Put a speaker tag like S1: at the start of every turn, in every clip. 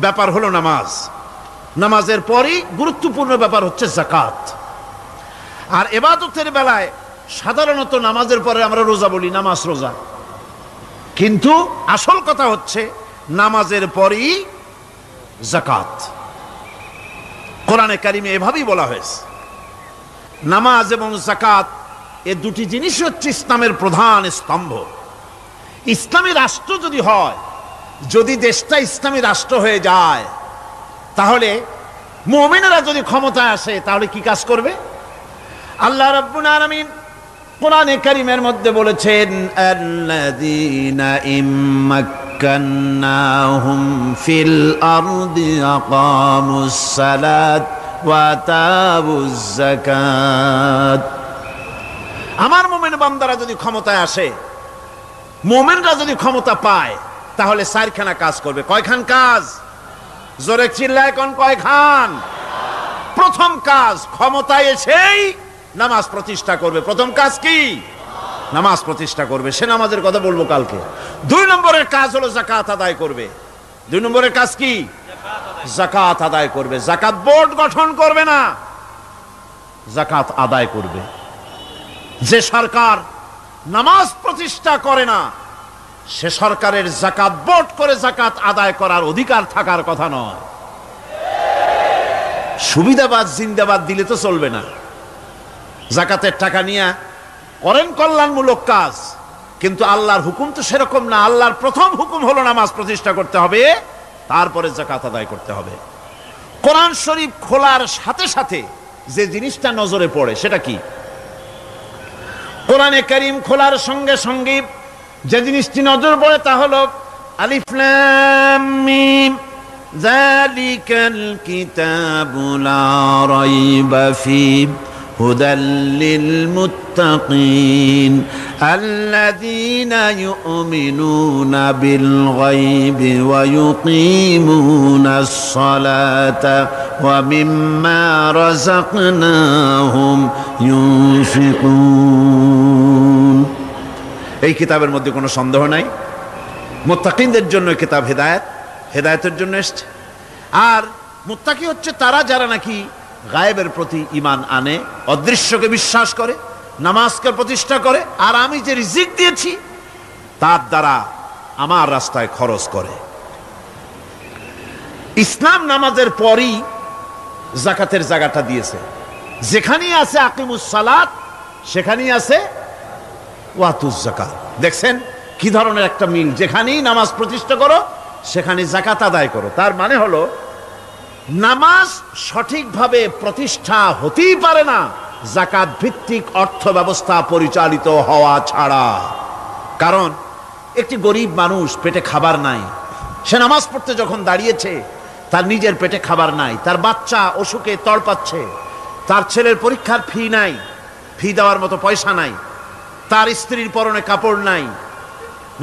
S1: ব্যাপার হলো নামাজ, নামাজের পরই গুরুত্বপূর্ণ ব্যাপার হচ্ছে যাকাত। আর ইবাদতের বেলায় সাধারণত নামাজের পরে আমরা রোজা বলি, নামাজ রোজা, কিন্তু আসল কথা হচ্ছে নামাজের পরই যাকাত। কোরআনে কারিমে এভাবেই বলা হয়েছে। নামাজ এবং যাকাত এ দুটি জিনিস হচ্ছে ইসলামের প্রধান স্তম্ভ। ইসলামী রাষ্ট্র যদি হয়, যদি দেশটা ইসলামী রাষ্ট্র হয়ে যায়, তাহলে মুমিনেরা যদি ক্ষমতায় আসে তাহলে কি কাজ করবে? আল্লাহ রাব্বুল আলামিন কোরআনে কারীমের মধ্যে বলেছেন, আল্লাযীনা ইম্মাক্কান্নাহুম ফিল আরদি আকামুস সালাত ওয়া আতাউজ যাকাত। আমার মুমিন বান্দারা যদি ক্ষমতায় আসে, মুমিনরা যদি ক্ষমতা পায়, তাহলে চারখানা কাজ করবে। কয়খান কাজ? জোরে চিল্লায় কোন কয়খান? প্রথম কাজ, ক্ষমতায় এসেই নামাজ প্রতিষ্ঠা করবে। প্রথম কাজ কি? নামাজ প্রতিষ্ঠা করবে। সে নামাজের কথা বলবো কালকে। 2 নম্বরের কাজ হলো যাকাত আদায় করবে। 2 নম্বরের কাজ কি? যাকাত আদায় করবে। যাকাত বোর্ড গঠন করবে না, যাকাত আদায় করবে। যে সরকার নামাজ প্রতিষ্ঠা করে না, সে সরকারের যাকাত বোর্ড করে যাকাত আদায় করার অধিকার থাকার কথা নয়। সুবিধাবাদ জিন্দাবাদ দিলে তো চলবে না। যাকাতের টাকা নিয়ে করেন কল্যাণমূলক কাজ, কিন্তু আল্লাহর হুকুম তো সেরকম না। আল্লাহর প্রথম হুকুম হলো নামাজ প্রতিষ্ঠা করতে হবে, তারপরে যাকাত আদায় করতে হবে। কোরআন শরীফ খোলার সাথে সাথে যে জিনিসটা নজরে পড়ে সেটা কি? কোরআনে কারীম খোলার সঙ্গে সঙ্গে যে জিনিসটি নজর পড়ে তা হলো আলিফ লাম মিম যালিকাল কিতাবু লা রাইবা ফীহি হুদাল লিল মুত্তাকিন আল্লাযীনা ইউমিনুনা বিল গায়বি ওয়া ইউকিমুনাস সালাতা ওয়া মিম্মা রাযাকনাহুম ইউনফিকুন। এই কিতাবের মধ্যে কোনো সন্দেহ নাই, মুত্তাকিনদের জন্য কিতাব হেদায়েত, হেদায়েতের জন্য এসেছে। আর মুত্তাকি হচ্ছে তারা যারা নাকি গায়েবের প্রতি ঈমান আনে, অদৃশ্যকে বিশ্বাস করে, নামাজকে প্রতিষ্ঠা করে, আর আমি যে রিজিক দিয়েছি তার দ্বারা আমার রাস্তায় খরচ করে। ইসলাম নামাজের পরই যাকাতের জায়গাটা দিয়েছে। যেখানেই আছে আকিমুস সালাত, সেখানেই আছে ওয়াতুজ যাকাত। দেখছেন কি ধরনের একটা মিল? যেখানেই নামাজ প্রতিষ্ঠা করো সেখানে যাকাত আদায় করো। তার মানে হলো নামাজ সঠিকভাবে প্রতিষ্ঠা হতেই পারে না যাকাত ভিত্তিক অর্থ ব্যবস্থা পরিচালিত হওয়া ছাড়া। কারণ একটি গরিব মানুষ, পেটে খাবার নাই, সে নামাজ পড়তে যখন দাঁড়িয়েছে তার নিজের পেটে খাবার নাই, তার বাচ্চা অসুখে তড়পাচ্ছে, তার ছেলের পরীক্ষার ফি নাই, ফি দেওয়ার মতো পয়সা নাই, তার স্ত্রীর পরনে কাপড় নাই,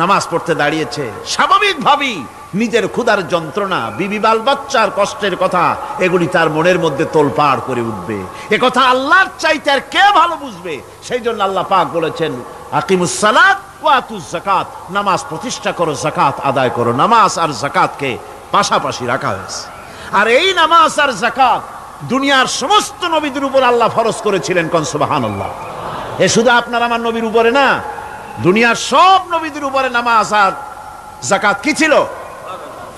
S1: নামাজ পড়তে দাঁড়িয়েছে। স্বাভাবিকভাবেই নিজের ক্ষুধার যন্ত্রণা, বিবি বাল বাচ্চার কষ্টের কথা, এগুলি তার মনের মধ্যে তোলপাড় করে উঠবে। এ কথা আল্লাহর চাইতে আর কে ভালো বুঝবে? সেই জন্য আল্লাহ পাক বলেছেন, আকিমুস সালাত ওয়া আতুজ যাকাত, নামাজ প্রতিষ্ঠা করো, যাকাত আদায় করো। নামাজ আর যাকাতকে পাশাপাশি রাখা হয়েছে। আর এই নামাজ আর যাকাত দুনিয়ার সমস্ত নবীদের উপর আল্লাহ ফরজ করেছিলেন। কোন সুবহানাল্লাহ। এ শুধু আপনার আমার নবীর উপরে না, দুনিয়ার সব নবীদের উপরে নামাজ আর যাকাত কি ছিল?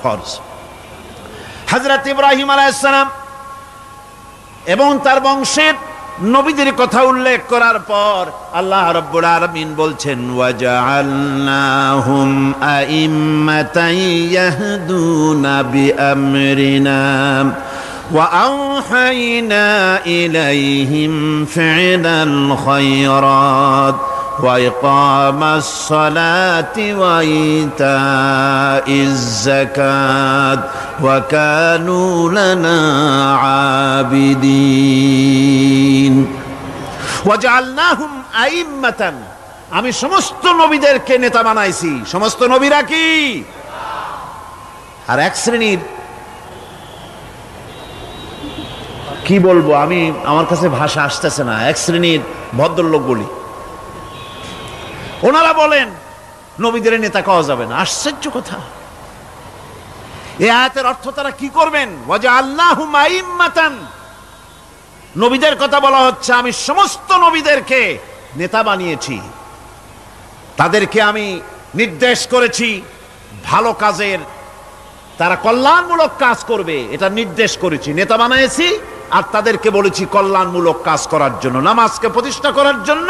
S1: ফরজ। হযরত ইব্রাহিম আলাইহিস সালাম এবং তার বংশের নবীদের কথা উল্লেখ করার পর আল্লাহ রাব্বুল আলামিন বলছেন, ওয়াজআলনাহুম আইম্মাতান ইয়াহদুনা বিআমরিনা ওয়া আওহাইনা ইলাইহিম ফি'লাল খায়রাত وإقام الصلاة وإيتاء الزكاة وكانوا لنا عابدين وجعلناهم أئمة। আমি সমস্ত নবীদেরকে নেতা বানাইছি। সমস্ত নবীরা কি? আর এক শ্রেণীর, কি বলবো আমি, আমার কাছে ভাষা আসতেছে না, এক শ্রেণীর ভদ্রলোক বলি, ওনারা বলেন নবীদের নেতা কওয়া যাবে না। আশ্চর্য কথা। এই আয়াতের অর্থ তারা কি করবেন? ওয়াজআলনাহুম আইম্মাতান, নবীদের কথা বলা হচ্ছে, আমি সমস্ত নবীদেরকে নেতা বানিয়েছি, তাদেরকে আমি নির্দেশ করেছি ভালো কাজের, তারা কল্যাণমূলক কাজ করবে এটা নির্দেশ করেছি, নেতা বানিয়েছি। আর তাদেরকে বলেছি কল্যাণমূলক কাজ করার জন্য, নামাজকে প্রতিষ্ঠা করার জন্য,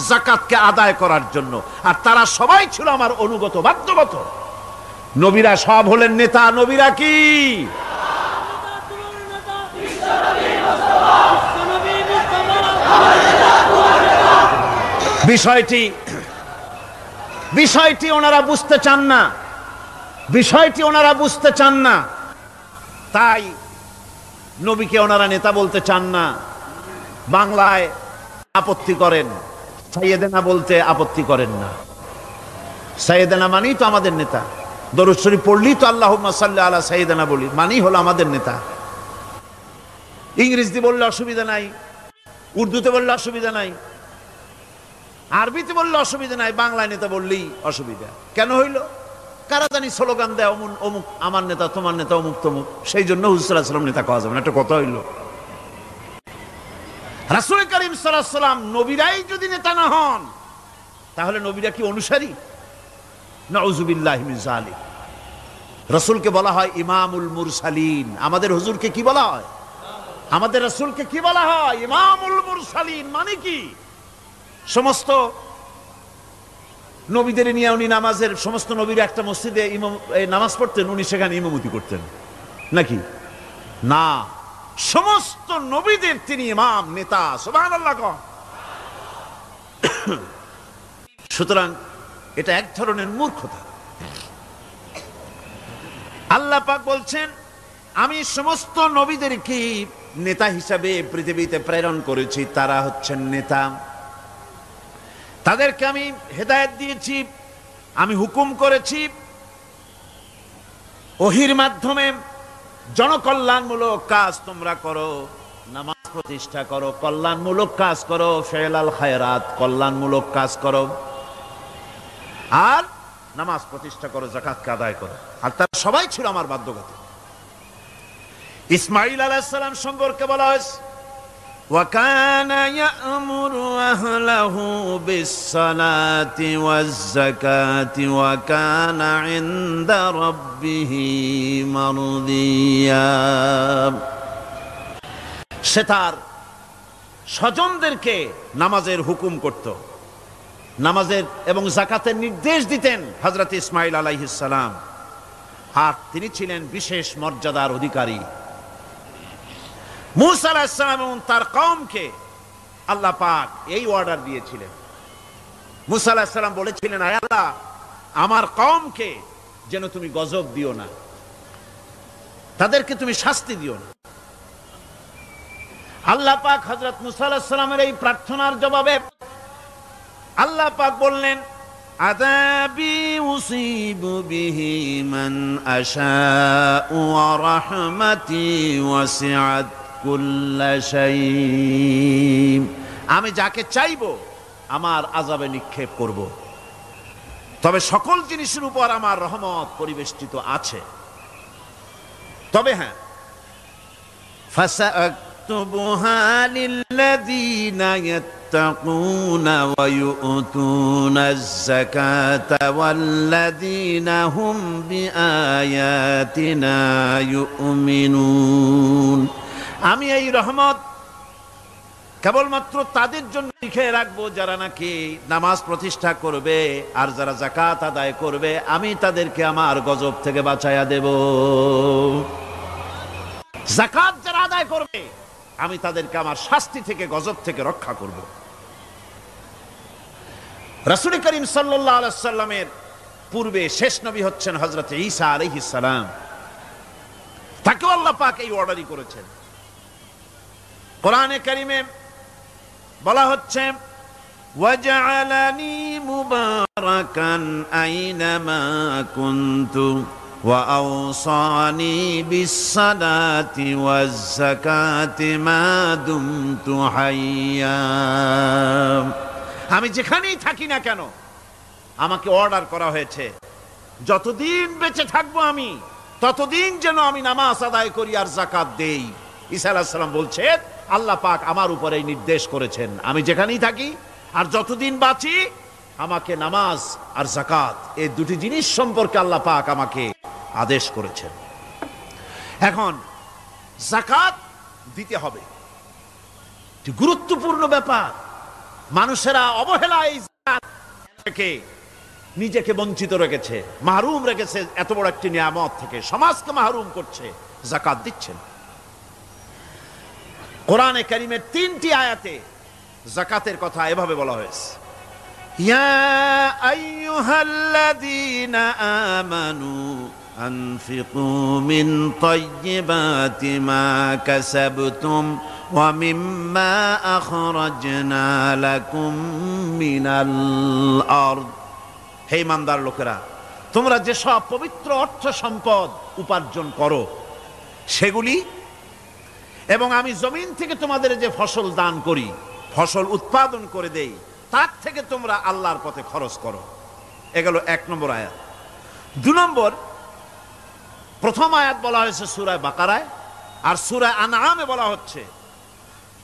S1: যাকাতকে আদায় করার জন্য। আর তারা সবাই ছিল আমার অনুগত, বাধ্যগত। নবীরা সব হলেন নেতা। নবীরা কি? বিষয়টি ওনারা বুঝতে চান না, বিষয়টি ওনারা বুঝতে চান না, তাই নবীকে ওনারা নেতা বলতে চান না। বাংলায় আপত্তি করেন, সাইয়েদেনা বলতে আপত্তি করেন না। সাইয়েদেনা মানেই তো আমাদের নেতা, দরুদ শরীফ পড়লি তো আল্লাহুম্মা সাল্লি আলা সাইয়েদেনা বলি, মানেই হলো আমাদের নেতা। ইংরেজি বললে অসুবিধা নাই, উর্দুতে বললে অসুবিধা নাই, আরবিতে বললে অসুবিধা নাই, বাংলায় নেতা বললেই অসুবিধা। কেন হইল? কারা জানি স্লোগান দেয় অমুক অমুক আমার নেতা, তোমার নেতা অমুক তমুক, সেই জন্য হুজুর সাল্লাল্লাহু আলাইহি ওয়াসাল্লাম নেতা কওয়া যাবে না। একটা কথা হইল, রাসূল করিম সাল্লাল্লাহু আলাইহি ওয়াসাল্লাম নবীরাই যদি নেতা না হন, তাহলে নবীরা কি অনুসারী? নাউযুবিল্লাহি মিন যালিক। রাসূলকে বলা হয় ইমামুল মুরসালিন। আমাদের হুজুরকে কি বলা হয়? আমাদের রাসূলকে কি বলা হয়? ইমামুল মুরসালিন। মানে কি? সমস্ত নবীদের নিয়ে উনি নামাজের, সমস্ত নবীর একটা মসজিদে নামাজ পড়তেন, উনি সেখানে ইমামতি করতেন নাকি? না, সমস্ত নবীদের তিনি ইমাম, নেতা। সুবহানাল্লাহ। সুতরাং এটা এক ধরনের মূর্খতা। আল্লাহ পাক বলছেন, আমি সমস্ত নবীদেরকে নেতা হিসাবে পৃথিবীতে প্রেরণ করেছি, তারা হচ্ছেন নেতা। তাদেরকে আমি হেদায়েত দিয়েছি, আমি হুকুম করেছি ওহীর মাধ্যমে জনকল্যাণমূলক কাজ তোমরা করো, নামাজ প্রতিষ্ঠা করো, কল্যাণমূলক কাজ করো, ফেলাল খায়রাত, কল্যাণমূলক কাজ করো, আর নামাজ প্রতিষ্ঠা করো, যাকাতকে আদায় করো। আর তারা সবাই ছিল আমার বাধ্যগত। ইসমাঈল আলাইহিস সালাম সম্পর্কে বলা হয়েছে, وَكَانَ يَأْمُرُ أَهْلَهُ بِالصَّلَاةِ وَالزَّكَاةِ وَكَانَ عِندَ رَبِّهِ مَرْضِيًّا। সে তার স্বজনদেরকে নামাজের হুকুম করত, নামাজের এবং যাকাতের নির্দেশ দিতেন হযরত ইসমাঈল আলাইহিস সালাম। আর তিনি ছিলেন বিশেষ মর্যাদার অধিকারী। মূসা আলাইহিস সালাম এবং তার কওমকে আল্লাহ পাক এই অর্ডার দিয়েছিলেন। মূসা আলাইহিস সালাম বলেছিলেন, আয় আল্লাহ, আমার কওমকে যেন তুমি গজব দিও না, তাদেরকে তুমি শাস্তি দিও না। আল্লাহ পাক হযরত মূসা আলাইহিস সালামের এই প্রার্থনার জবাবে আল্লাহ পাক বললেন, আযাবি উসিবু বিহি মান আশাউ ওয়া রাহমাতি ওয়াসিআত কুল্লা শাই। আমি যাকে চাইবো আমার আযাবে নিক্ষেপ করব, তবে সকল জিনিসের উপর আমার রহমত পরিবেষ্টিত আছে। তবে হ্যাঁ, ফাসাকতুবুহা লিল্লাযীনা ইয়াত্তাকুনা ওয়া ইউতুনাজ যাকাতা ওয়াল্লাযীনা হুম বিআয়াতিনা ইউমিনুন। আমি এই রহমত কেবলমাত্র তাদের জন্য লিখে রাখবো যারা নাকি নামাজ প্রতিষ্ঠা করবে আর যারা যাকাত আদায় করবে, আমি তাদেরকে আমার গজব থেকে বাঁচাইয়া দেব। যাকাত যারা আদায় করবে আমি তাদেরকে আমার শাস্তি থেকে, গজব থেকে রক্ষা করব। রাসূল করিম সাল্লাল্লাহু আলাইহি সাল্লামের পূর্বে শেষ নবী হচ্ছেন হযরত ঈসা আলাইহিস সালাম। তাকেও আল্লাহ পাক এই অর্ডারই করেছেন। কোরআনে কারিমে বলা হচ্ছে, ওয়াজআলানি মুবারাকান আইনামা কুনতু ওয়া আওসানি বিসসালাতি ওয়াজ যাকাতি মা দুমতু হাইয়া। আমি যেখানেই থাকি না কেন আমাকে অর্ডার করা হয়েছে যতদিন বেঁচে থাকবো আমি ততদিন যেন আমি নামাজ আদায় করি আর যাকাত দেই। ঈসা আলাইহিস সালাম বলছেন, আল্লাহ পাক আমার উপরে এই নির্দেশ করেছেন, আমি যেখানেই থাকি আর যতদিন বাঁচি আমাকে নামাজ আর যাকাত এই দুটি জিনিস সম্পর্কে আল্লাহ পাক আমাকে আদেশ করেছেন। এখন যাকাত দিতে হবে, গুরুত্বপূর্ণ ব্যাপার। মানুষেরা অবহেলায় যাকাত থেকে নিজেকে বঞ্চিত রেখেছে, মাহরুম রেখেছে এত বড় একটি নিয়ামত থেকে, সমাজকে মাহরুম করছে, যাকাত দিচ্ছেন। কোরআনে কারীমের 3টি আয়াতে যাকাতের কথা এভাবে বলা হয়েছে, ইয়া আইয়ুহাল্লাযীনা আমানু আনফিকু মিন তাইয়্যিবাতি মা কাসাবতুম ওয়া মিম্মা আখরাজনা লাকুম মিনাল আরদ। হে ইমানদার লোকেরা, তোমরা যেসব পবিত্র অর্থ সম্পদ উপার্জন করো সেগুলি, এবং আমি জমিন থেকে তোমাদের যে ফসল দান করি, ফসল উৎপাদন করে দেই, তার থেকে তোমরা আল্লাহর পথে খরচ করো। এগুলো 1 নম্বর আয়াত। 2 নম্বর, প্রথম আয়াত বলা হয়েছে সূরা বাকারায়, আর সূরা আনআমে বলা হচ্ছে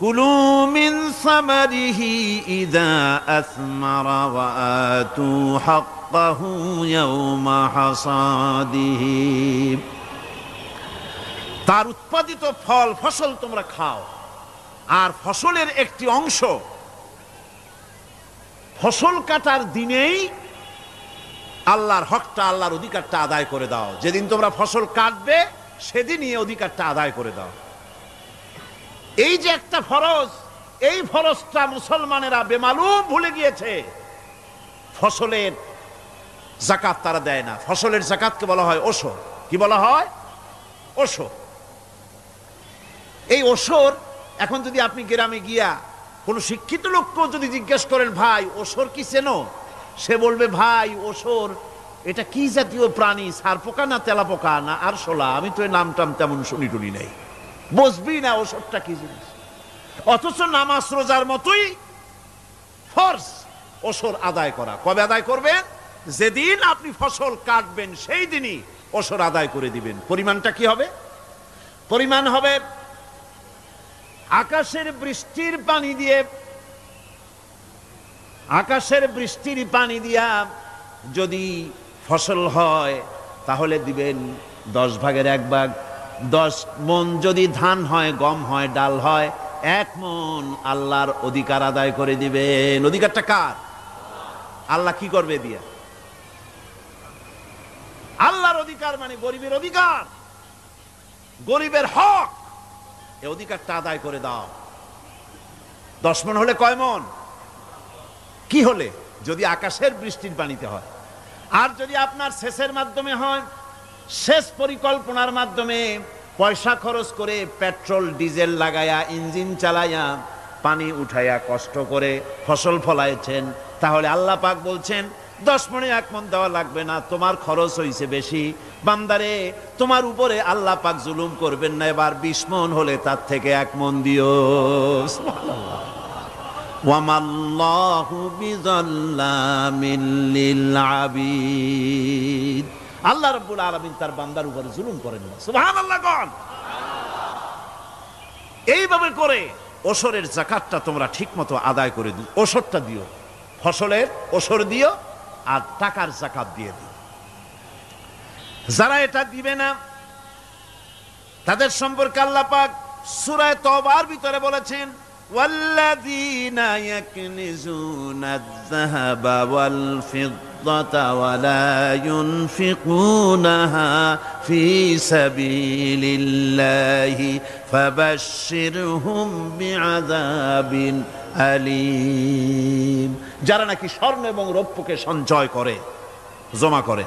S1: কুলু মিন সামারিহি ইযা আসমারা ওয়া আতু হাক্কাহু ইয়াওমা হাসাদিহি। তার উৎপাদিত ফল ফসল তোমরা খাও, আর ফসলের একটি অংশ ফসল কাটার দিনেই আল্লাহর হকটা, আল্লাহর অধিকারটা আদায় করে দাও। যেদিন তোমরা ফসল কাটবে সেদিনই এই অধিকারটা আদায় করে দাও। এই যে একটা ফরজ, এই ফরজটা মুসলমানেরা বেমালুম ভুলে গিয়েছে। ফসলের যাকাত তারা দেয় না। ফসলের যাকাতকে বলা হয় ওশর। কি বলা হয়? ওশর। এই ওশর, এখন যদি আপনি গ্রামে গিয়া কোন শিক্ষিত লোককেও যদি জিজ্ঞেস করেন, ভাই ওশর কি চেনো, সে বলবে, ভাই ওশর এটা কি জাতীয় প্রাণী, সারপোকা না তেলাপোকা না আরশোলা, আমি তো এই নামটাম তেমন শুনি টুনি নাই, বুঝবি না ওশরটা কি জিনিস। অথচ নামাজ রোজার মতোই ফরজ ওশর আদায় করা। কবে আদায় করবেন? যেদিন আপনি ফসল কাটবেন সেই দিনই ওশর আদায় করে দিবেন। পরিমাণটা কি হবে? পরিমাণ হবে আকাশের বৃষ্টির পানি দিয়ে, আকাশের বৃষ্টির পানি দিয়া যদি ফসল হয় তাহলে দিবেন 10 ভাগের 1 ভাগ। 10 মণ যদি ধান হয়, গম হয়, ডাল হয়, 1 মণ আল্লাহর অধিকার আদায় করে দিবেন। অধিকারটা কার? আল্লাহ কি করবে দিয়া? আল্লাহর অধিকার মানে গরিবের অধিকার, গরিবের হক, এই অধিকারটা আদায় করে দাও। 10 মণ হলে কয় মণ? কি হলে? যদি আকাশের বৃষ্টির পানিতে হয়। আর যদি আপনার সেচের মাধ্যমে হয়, সেচ পরিকল্পনার মাধ্যমে পয়সা খরচ করে পেট্রোল ডিজেল লাগায়া ইঞ্জিন চালাইয়া পানি উঠাইয়া কষ্ট করে ফসল ফলাইছেন, তাহলে আল্লাহ পাক বলছেন 10 মণে 1 মণ দেওয়া লাগবে না, তোমার খরচ হইছে বেশি। বান্দারে, তোমার উপরে আল্লাহ পাক জুলুম করবেন না, এবার 20 মণ হলে তার থেকে 1 মণ দিও। সুবহানাল্লাহ। ওয়ামাল্লাহু বিযাল্লামিল লিল আবিদ। আল্লাহ রাব্বুল আলামিন তার বান্দার উপরে জুলুম করেন না। সুবহানাল্লাহ। কোন এইভাবে করে ওশরের যাকাতটা তোমরা ঠিকমতো আদায় করে দিও। ওশরটা দিও, ফসলের ওশর দিও, আর টাকার যাকাত দিয়ে দিও। যারা এটা দিবে না তাদের সম্পর্কে আল্লাহ পাক সূরা তওবার ভিতরে বলেছেন, ওয়াল্লাযীনা ইয়াকনিজুনা আয-যাহাবা ওয়াল ফিদ্দাতা ওয়া লা ইউনফিকুনাহা ফি সাবিলিল্লাহি ফাবাশশিরহুম বিআযাবিন আলীম। যারা নাকি স্বর্ণ এবং রৌপ্যকে সঞ্চয় করে, জমা করে,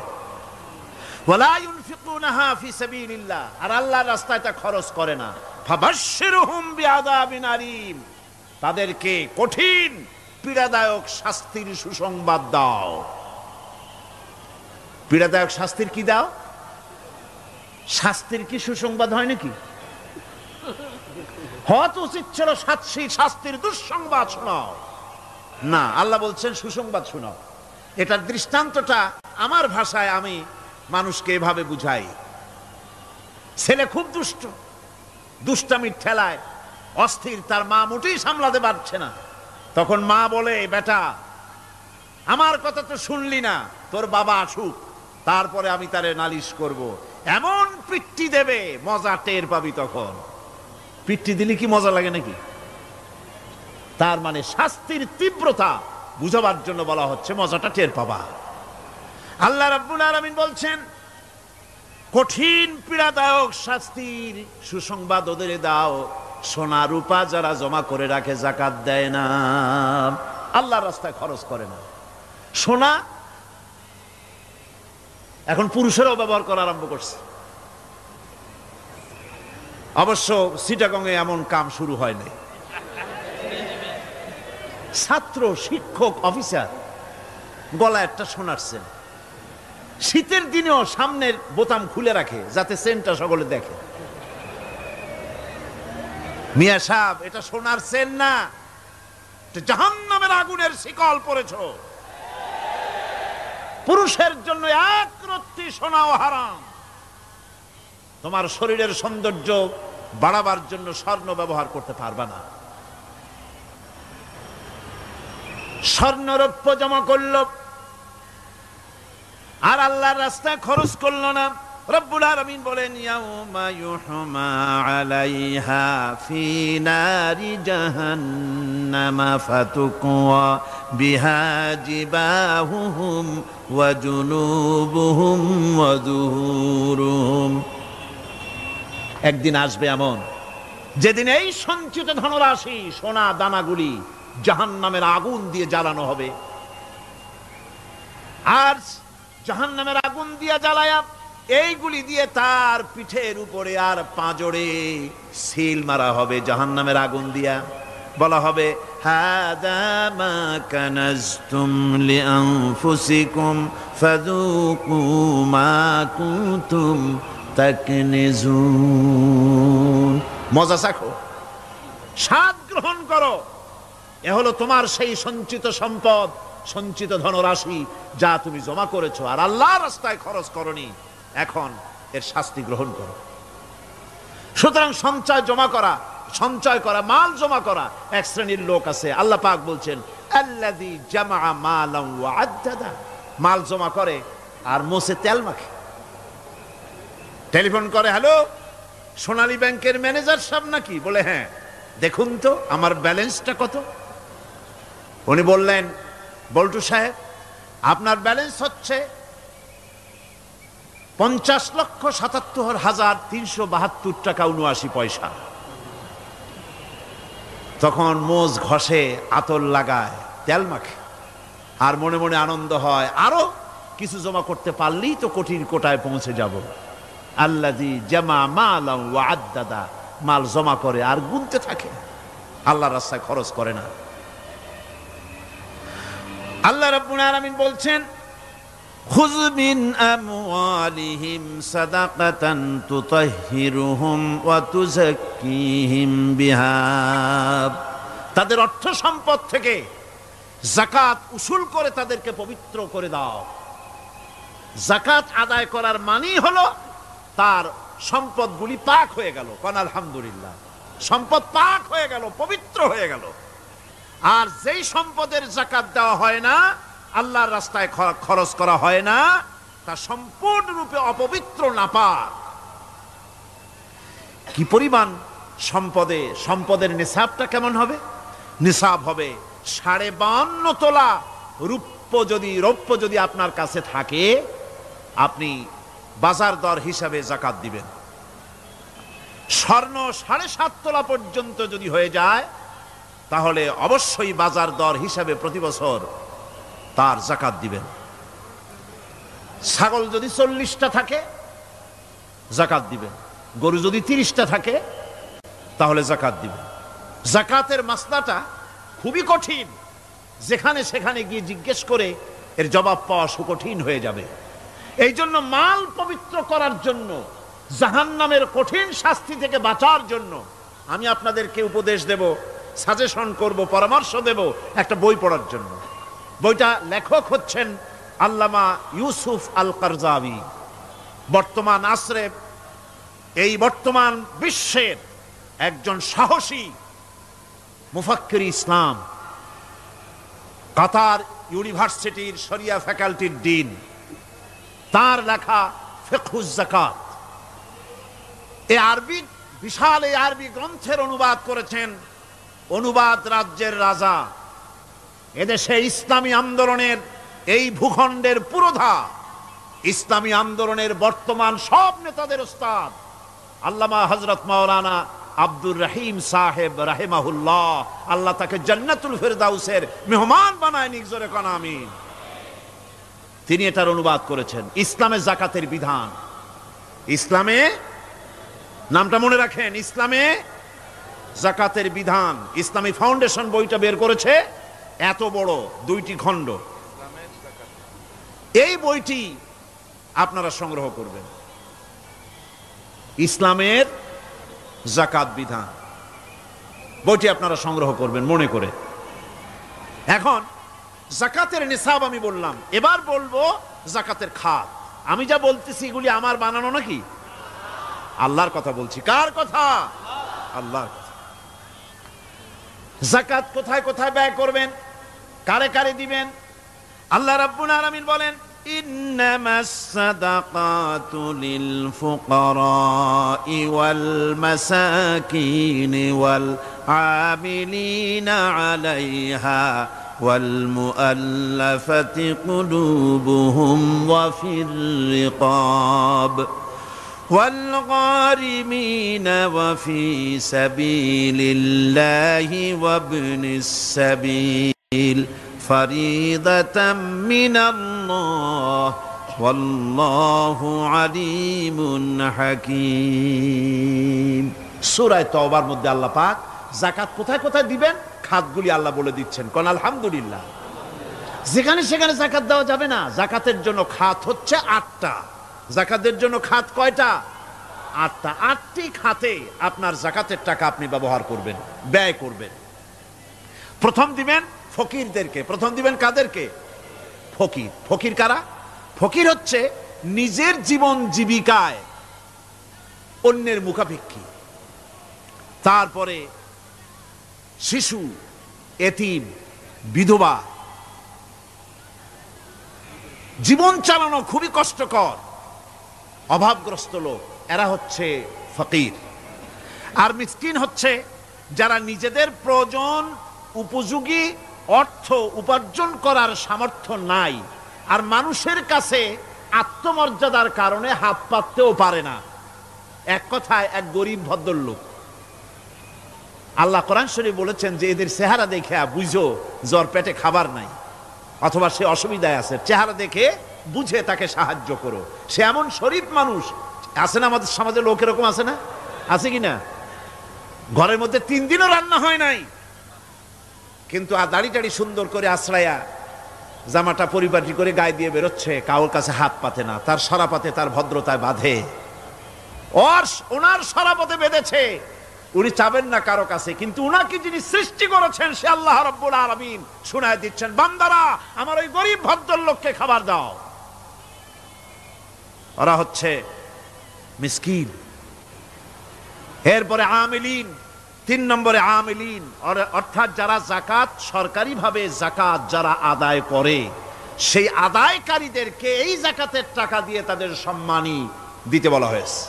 S1: ওয়া লা ইউনফিকুনাহা ফি সাবিলিল্লাহ, আর আল্লাহর রাস্তায় তা খরচ করে না, ফাবাশশিরহুম বিআযাবিন আলীম, তাদেরকে কঠিন পীড়াদায়ক শাস্তির সুসংবাদ দাও। পীড়াদায়ক শাস্তির কি দাও? শাস্তির কি সুসংবাদ হয় নাকি? হয়তো উচিত ছিল শাস্তির দুঃসংবাদ শোনাও, না, আল্লাহ বলছেন সুসংবাদ শোনাও। এটার দৃষ্টান্তটা আমার ভাষায় আমি মানুষকে এভাবে বুঝাই ছেলে খুব দুষ্ট, দুষ্টামির ঠেলায় অস্থির, তার মা মোটেই সামলাতে পারছে না। তখন মা বলে, বেটা আমার কথা তো শুনলি না, তোর বাবা আসুক, তারপরে আমি তারে নালিশ করব। এমন পিট্টি দেবে মজা টের পাবি। তখন পিট্টি দিলে কি মজা লাগে নাকি? তার মানে শাস্তির তীব্রতা বুঝাবার জন্য বলা হচ্ছে মজাটা টের পাবা। আল্লাহ রাব্বুল আলামিন বলছেন, কঠিন পীড়াদায়ক শাস্তির সুসংবাদ ওদের দাও, সোনা রূপা যারা জমা করে রাখে, যাকাত দেয় না, আল্লাহর রাস্তায় খরচ করে না। সোনা এখন পুরুষেরাও ব্যবহার করা আরম্ভ করছে। অবশ্য চিটাগংয়ে এমন কাম শুরু হয় নাই। ছাত্র, শিক্ষক, অফিসার গলায় একটা সোনার চেন, শীতের দিনেও সামনের বোতাম খুলে রাখে যাতে চেনটা সকলে দেখে। মিয়া সাহেব, এটা সোনার চেন না, জাহান্নামের আগুনের শিকল পড়েছ। পুরুষের জন্য এক রত্তি সোনাও হারাম। তোমার শরীরের সৌন্দর্য বাড়াবার জন্য স্বর্ণ ব্যবহার করতে পারবা না। স্বর্ণ রৌপ্য জমা করলো আর আল্লাহর রাস্তায় খরচ করলো না। রব্বুল আলামিন বলেন, ইয়াউমা ইউহমা আলাইহা ফি নারি জাহান্নামা ফাতুকওয়া বিহা জিবাহুহুম ওয়া জুনুবুহুম ওয়া যুহুরুহুম। একদিন আসবে এমন যেদিন এই সঞ্চিত ধনরাশি, সোনা দানাগুলি জাহান্নামের আগুন দিয়ে জ্বালানো হবে। আর জাহান্নামের আগুন দিয়ে জ্বালায়া এইগুলি দিয়ে তার পিঠের উপরে আর পাঁজরে সিল মারা হবে জাহান্নামের আগুন দিয়া। বলা হবে, হাদা মা কানাজতুম লিআনফুসিকুম ফাযুকু মা কুনতুম তাকনিজুন। মজা চাখো, স্বাদ গ্রহণ করো, এ হলো তোমার সেই সঞ্চিত সম্পদ, সঞ্চিত ধনরাশি যা তুমি জমা করেছো আর আল্লাহর রাস্তায় খরচ করনি। এখন এর শাস্তি গ্রহণ করো। সুতরাং সঞ্চয় করা, মাল জমা করা এক শ্রেণীর লোক আছে। আল্লাহ পাক বলছেন, আল্লাযী জামা মালান ওয়া আদ্দাদা, মাল জমা করে আর মোছে তেল মাখে। টেলিফোন করে, হ্যালো সোনালী ব্যাংকের ম্যানেজার সাহেব নাকি? বলে, হ্যাঁ, দেখুন তো আমার ব্যালেন্সটা কত। উনি বললেন, বল্টু সাহেব আপনার ব্যালেন্স হচ্ছে 50,77,372 টাকা 79 পয়সা। তখন মোজ ঘষে, আতর লাগায়, তেল মাখে আর মনে মনে আনন্দ হয়, আরো কিছু জমা করতে পারলেই তো কঠিন কোটায় পৌঁছে যাব। আল্লাযী জামা মালান ওয়া আদ্দাদা, মাল জমা করে আর গুনতে থাকে, আল্লাহর রাস্তায় খরচ করে না। আল্লাহ রাব্বুল আলামিন বলছেন, খুয মিন আমওয়ালিহিম সাদাকাতান তুতাহহিরুহুম ওয়া তুযাক্কিহিম বিহা, তাদের অর্থ সম্পদ থেকে যাকাত উসুল করে তাদেরকে পবিত্র করে দাও। যাকাত আদায় করার মানেই হলো তার সম্পদগুলি পাক হয়ে গেল। কোন আলহামদুলিল্লাহ, সম্পদ পাক হয়ে গেল, পবিত্র হয়ে গেল। আর যেই সম্পদের যাকাত দেওয়া হয় না, আল্লাহর রাস্তায় খরচ করা হয় না, তা সম্পূর্ণরূপে অপবিত্র, নাপাক। কি পরিমাণ সম্পদের নিসাবটা কেমন হবে? নিসাব হবে 52.5 তোলা রৌপ্য যদি আপনার কাছে থাকে, আপনি বাজার দর হিসাবে যাকাত দিবেন। স্বর্ণ 7.5 তোলা পর্যন্ত যদি হয়ে যায়, তাহলে অবশ্যই বাজার দর হিসাবে প্রতি বছর তার যাকাত দিবেন। ছাগল যদি 40টা থাকে যাকাত দিবেন, গরু যদি 30টা থাকে তাহলে যাকাত দিবেন। যাকাতের মাসলাটা খুবই কঠিন, যেখানে সেখানে গিয়ে জিজ্ঞেস করে এর জবাব পাওয়া সুকঠিন হয়ে যাবে। এই জন্য মাল পবিত্র করার জন্য, জাহান্নামের কঠিন শাস্তি থেকে বাঁচার জন্য আমি আপনাদেরকে উপদেশ দেব, সাজেশন করব, পরামর্শ দেব একটা বই পড়ার জন্য। বইটা লেখক হচ্ছেন আল্লামা ইউসুফ আল কারজাবী। বর্তমান আসরে এই বর্তমান বিশ্বের একজন সাহসী মুফাক্কির ইসলাম, কাতার ইউনিভার্সিটির শরিয়া ফ্যাকাল্টির ডিন, তার লেখা ফিকহুজ যাকাত, এই আরবি বিশাল এই আরবি গ্রন্থের অনুবাদ করেছেন অনুবাদ রাজ্যের রাজা, এদেশে ইসলামী আন্দোলনের এই ভূখণ্ডের পুরোধা, ইসলামী আন্দোলনের বর্তমান সব নেতাদের ওস্তাদ আল্লামা হযরত মাওলানা আব্দুর রহিম সাহেব রাহিমাহুল্লাহ, আল্লাহ তাকে জান্নাতুল ফেরদাউসের মেহমান বানায় নিক, জোরে কোন আমিন। তিনি এটার অনুবাদ করেছেন ইসলামে যাকাতের বিধান। ইসলামে, নামটা মনে রাখেন, ইসলামে যাকাতের বিধান। ইসলামী ফাউন্ডেশন বইটা বের করেছে, এত বড় 2টি খণ্ড। এই বইটি আপনারা সংগ্রহ করবেন, ইসলামের যাকাত বিধান, বইটি আপনারা সংগ্রহ করবেন মনে করে। এখন যাকাতের নিসাব আমি বললাম, এবার বলবো যাকাতের খাত। আমি যা বলতেছি এগুলি আমার বানানো নাকি? আল্লাহর কথা বলছি। কার কথা? আল্লাহর কথা। যাকাত কোথায় কোথায় ব্যয় করবেন, কারে কারে দিবেন? আল্লাহ রাব্বুল আলামিন বলেন, ইন্নামাস সাদাকাতু লিল ফুকারাই ওয়াল মাসাকিন ওয়াল আমিলিনা আলাইহা ওয়াল মুআল্লাফাতি কুলুবুহুম ওয়া ফির রিকাব والغارمين وفي سبيل الله وابن السبيل فريضة من الله والله عليم حكيم। সূরা তাওবার মধ্যে আল্লাহ পাক যাকাত কোথায় কোথায় দিবেন খাতগুলি আল্লাহ বলে দিচ্ছেন। কোন আলহামদুলিল্লাহ। যেখানে সেখানে যাকাত দেওয়া যাবে না। যাকাতের জন্য খাত হচ্ছে 8টা। যাকাতের জন্য খাত কয়টা? 8টা। 8টি খাতে আপনার যাকাতের টাকা আপনি ব্যবহার করবেন, ব্যয় করবেন। প্রথম দিবেন ফকিরদেরকে। প্রথম দিবেন কাদেরকে? ফকির। ফকির কারা? ফকির হচ্ছে নিজের জীবন জীবিকায় অন্যের মুখাপেক্ষী। তারপরে শিশু, এতিম, বিধবা, জীবন চালানো খুবই কষ্টকর, অভাবগ্রস্ত লোক, এরা হচ্ছে ফকির। আর মিসকিন হচ্ছে যারা নিজেদের প্রয়োজন উপযোগী অর্থ উপার্জন করার সামর্থ্য নাই, আর মানুষের কাছে আত্মমর্যাদার কারণে হাত পাততেও পারে না। এক কথায় এক গরিব ভদ্রলোক। আল্লাহ কোরআন শরীফে বলেছেন যে এদের চেহারা দেখে বুঝো জ্বর পেটে খাবার নাই, অথবা সে অসুবিধায় আছে, চেহারা দেখে বুঝে তাকে সাহায্য করো। সে এমন শরীফ মানুষ আছে না আমাদের সমাজে, লোক এরকম আছে না? আছে কি না? ঘরের মধ্যে 3 দিনও রান্না হয় নাই, কিন্তু দাড়ি টাড়ি সুন্দর করে আশ্রায়া জামাটা পরিপাটি করে গায়ে দিয়ে বেরোচ্ছে, কাউর কাছে হাত পাতে না, তার সরাপাতে তার ভদ্রতায় বাঁধে। ওনার সরাপতে বেঁধেছে, উনি চাবেন না কারো কাছে, কিন্তু উনাকে যিনি সৃষ্টি করেছেন সে আল্লাহ রাব্বুল আলামিন শুনায় দিচ্ছেন, বান্দারা আমার ওই গরিব ভদ্রলোককে খাবার দাও। ওরা হচ্ছে মিসকিন। এরপরে আমিলিন, 3 নম্বরে আমিলিন, অর্থাৎ যারা যাকাত সরকারিভাবে যাকাত যারা আদায় করে, সেই আদায়কারীদেরকে এই যাকাতের টাকা দিয়ে তাদের সম্মানী দিতে বলা হয়েছে।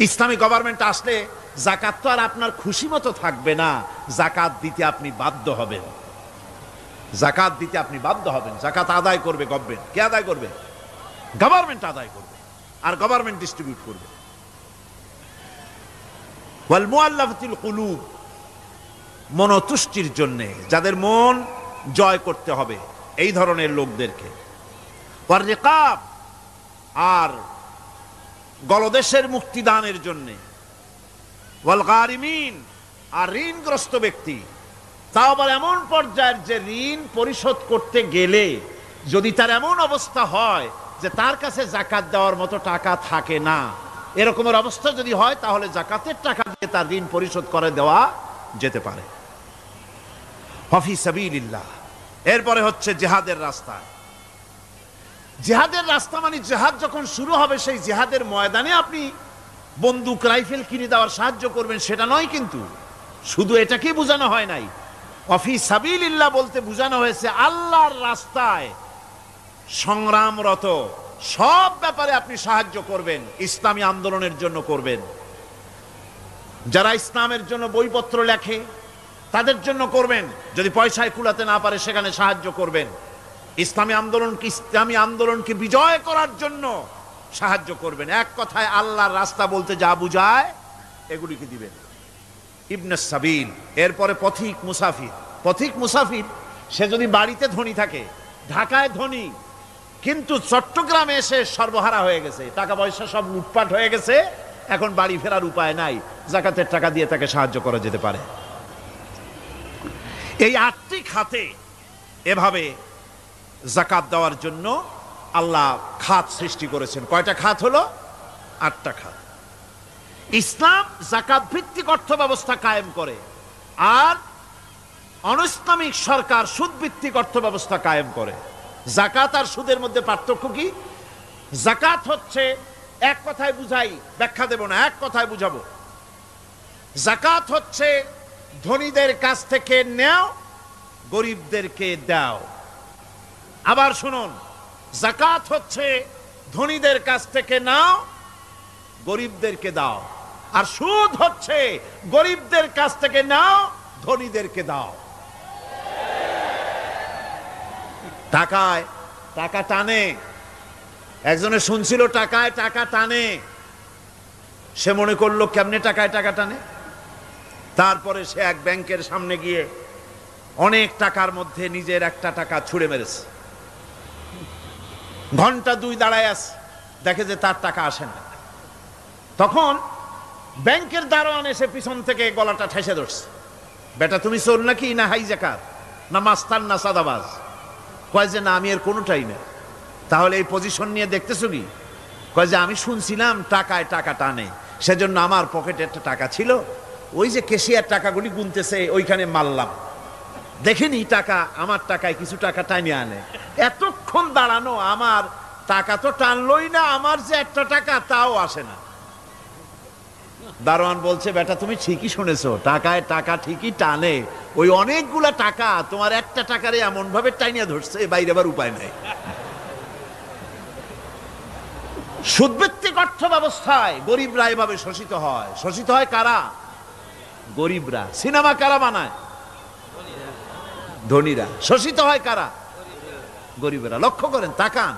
S1: ইসলামী গভর্নমেন্ট আসলে যাকাত তো আর আপনার খুশি মতো থাকবে না, যাকাত দিতে আপনি বাধ্য হবেন। যাকাত দিতে আপনি বাধ্য হবেন। যাকাত আদায় করবে গভর্নমেন্ট। কে আদায় করবে? গভর্নমেন্ট আদায় করবে, আর গভর্নমেন্ট ডিস্ট্রিবিউট করবে। ওয়াল মুআল্লাফাতিল কুলুব, মনতুষ্টির জন্য, যাদের মন জয় করতে হবে এই ধরনের লোকদেরকে। ওয়ার রিকাব, আর গলদেশের মুক্তিদানের জন্য। ওয়াল গারিমিন, আর ঋণগ্রস্ত ব্যক্তি, তাও আবার এমন পর্যায়ের যে ঋণ পরিশোধ করতে গেলে যদি তার এমন অবস্থা হয় যে তার কাছে যাকাত দেওয়ার মতো টাকা থাকে না, এরকমের অবস্থা যদি হয় তাহলে যাকাতের টাকা দিয়ে তার ঋণ পরিশোধ করে দেওয়া যেতে পারে। ফি সাবিলিল্লাহ। এরপরে হচ্ছে জিহাদের রাস্তা। জিহাদের রাস্তা মানে জিহাদ যখন শুরু হবে সেই জিহাদের ময়দানে আপনি বন্দুক রাইফেল কিনে দেওয়ার সাহায্য করবেন সেটা নয়, কিন্তু শুধু এটাকে বোঝানো হয় নাই। অফি সাবিলিল্লাহ বলতে বোঝানো হয়েছে আল্লাহর রাস্তায় সংগ্রামরত সব ব্যাপারে আপনি সাহায্য করবেন, ইসলামী আন্দোলনের জন্য করবেন। যারা ইসলামের জন্য বইপত্র লেখে তাদের জন্য করবেন, যদি পয়সায় কুলাতে না পারে সেখানে সাহায্য করবেন। ইসলামী আন্দোলনকে বিজয় করার জন্য সাহায্য করবেন। এক কথায় আল্লাহর রাস্তা বলতে যা বুঝায় এগুলিকে দিবেন। ইবনে সাবিল, এরপরে পথিক মুসাফির। পথিক মুসাফির সে যদি বাড়িতে ধনী থাকে, ঢাকায় ধনী, কিন্তু চট্টগ্রামে এসে সর্বহারা হয়ে গেছে, টাকা পয়সা সব লুটপাট হয়ে গেছে, এখন বাড়ি ফেরার উপায় নাই, যাকাতের টাকা দিয়ে তাকে সাহায্য করা যেতে পারে। এই 8টি খাতে এভাবে যাকাত দেওয়ার জন্য আল্লাহ খাত সৃষ্টি করেছেন। কয়টা খাত হলো? 8টা খাত। ইসলাম যাকাত ভিত্তিক অর্থ ব্যবস্থা কায়েম করে, আর অনৈসলামিক সরকার সুদ ভিত্তিক অর্থ ব্যবস্থা কায়েম করে। যাকাত আর সুদের মধ্যে পার্থক্য কি? যাকাত হচ্ছে, এক কথায় বুঝাই, ব্যাখ্যা দেব না, এক কথায় বুঝাবো। যাকাত হচ্ছে ধনীদের কাছ থেকে নেও, গরিবদেরকে দাও। আবার শুনুন, যাকাত হচ্ছে ধনীদের কাছ থেকে নাও, গরিবদেরকে দাও। আর সুদ হচ্ছে গরিবদের কাছ থেকে নাও, ধনীদেরকে দাও। টাকায় টাকা টানে, একজনে শুনছিল টাকায় টাকা টানে, সে মনে করলো কেমনে টাকায় টাকা টানে। তারপরে সে এক ব্যাংকের সামনে গিয়ে অনেক টাকার মধ্যে নিজের একটা টাকা ছুঁড়ে মেরেছে। ঘন্টা 2 দাঁড়ায় আছে, দেখে যে তার টাকা আসে না। তখন ব্যাংকের দারোয়ান এসে পিছন থেকে গলাটা ঠেসে ধরছে, বেটা তুমি চোর নাকি, না হাইজাকার, না মাস্তান, না সাদাবাজ? কয় যে না, আমি এর কোনোটাই না। তাহলে এই পজিশন নিয়ে দেখতেছো কি? কয় যে আমি শুনছিলাম টাকায় টাকা টানে, সেজন্য আমার পকেটে একটা টাকা ছিল, ওই যে কেশিয়ার টাকাগুলি গুনতেছে ওইখানে মারলাম, দেখিনি টাকা, আমার টাকায় কিছু টাকা টাইনে আনে। এতক্ষণ দাঁড়ানো, আমার টাকা তো টানলই না, আমার যে একটা টাকা তাও আসে না। দারোয়ান বলছে, বেটা তুমি ঠিকই শুনেছো, টাকায় টাকা ঠিকই টানে, ওই অনেকগুলা টাকা তোমার একটা টাকারে এমন ভাবে টাইনিয়া ধরছে, বাইরে আবার উপায় নাই। সুদভিত্তিক অর্থ ব্যবস্থায় গরিবরা এভাবে শোষিত হয়। শোষিত হয় কারা? গরিবরা। সিনেমা কারা বানায়? ধনীরা। শোষিত হয় কারা? গরিবরা। লক্ষ্য করেন, তাকান,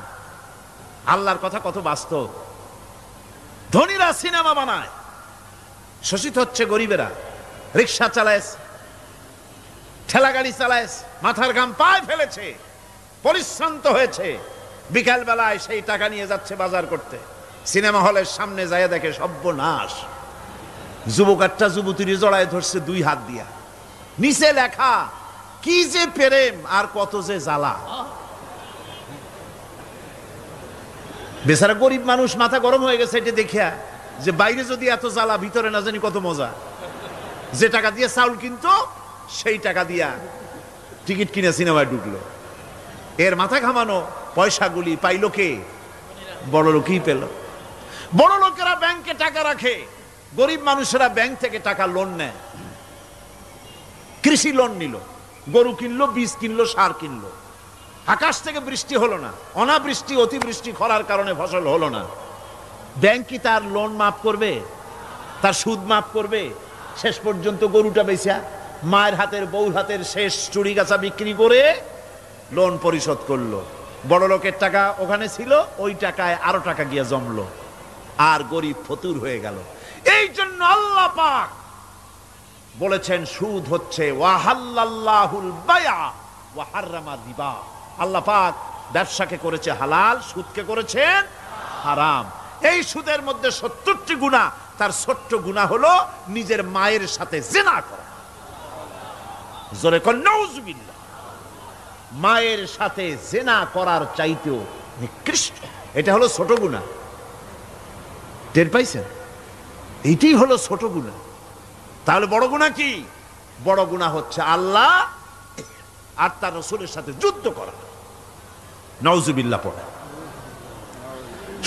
S1: আল্লাহর কথা কত বাস্তব। ধনীরা সিনেমা বানায়, শোষিত হচ্ছে গরিবেরা। রিক্সা চালায়, ঠেলা গাড়ি চালায়, মাথার ঘাম পায়ে ফেলেছে, পরিশ্রান্ত হয়েছে, বিকাল বেলায় সেই টাকা নিয়ে যাচ্ছে বাজার করতে। সিনেমা হলের সামনে যায় দেখে সর্বনাশ, যুবক একটা যুবতীর জড়ায় ধরছে 2 হাত দিয়া, নিচে লেখা কি যে প্রেম আর কত যে জ্বালা। বেচারা গরিব মানুষ মাথা গরম হয়ে গেছে এটা দেখিয়া, যে বাইরে যদি এত জ্বালা, ভিতরে না জানি কত মজা। যে টাকা দিয়ে চাউল কিনতো সেই টাকা দিয়া টিকিট কিনে সিনেমায় ঢুকলো। এর মাথা ঘামানো পয়সাগুলি পাইল কে? বড় লোকই পেল। বড় লোকেরা ব্যাংকে টাকা রাখে, গরিব মানুষেরা ব্যাংক থেকে টাকা লোন নেয়। কৃষি লোন নিল, গরু কিনলো, বীজ কিনলো, সার কিনলো। আকাশ থেকে বৃষ্টি হলো না, অনাবৃষ্টি, অতিবৃষ্টি, খরার কারণে ফসল হলো না। ব্যাংক কি তার লোন মাফ করবে? তার সুদ মাফ করবে? শেষ পর্যন্ত গরুটা বেচা, মায়ের হাতের, বউর হাতের শেষ চুড়ি গাছা বিক্রি করে লোন পরিশোধ করলো। বড় লোকের টাকা ওখানে ছিল, ওই টাকায় আরো টাকা গিয়ে জমলো, আর গরিব ফতুর হয়ে গেল। এই জন্য আল্লাহ পাক বলেছেন সুদ হচ্ছে ওয়াহাল্লাল্লাহুল বায়া ওয়া হাররামা রিবা। আল্লাহ পাক ব্যবসাকে করেছে হালাল, সুদকে করেছেন হারাম। এই সুদের মধ্যে 70টি গুনাহ, তার ছোট্ট গুনাহ হলো নিজের মায়ের সাথে জিনা করা। জোরে কোন নাউজুবিল্লাহ। মায়ের সাথে জিনা করার চাইতেও নিকৃষ্ট, এটা হলো ছোট গুনাহ। টের পাইছেন? এইটাই হলো ছোট গুনাহ। তাহলে বড় গুনাহ কি? বড় গুনাহ হচ্ছে আল্লাহ আর তার রাসূলের সাথে যুদ্ধ করা। নাউজুবিল্লাহ পড়ে।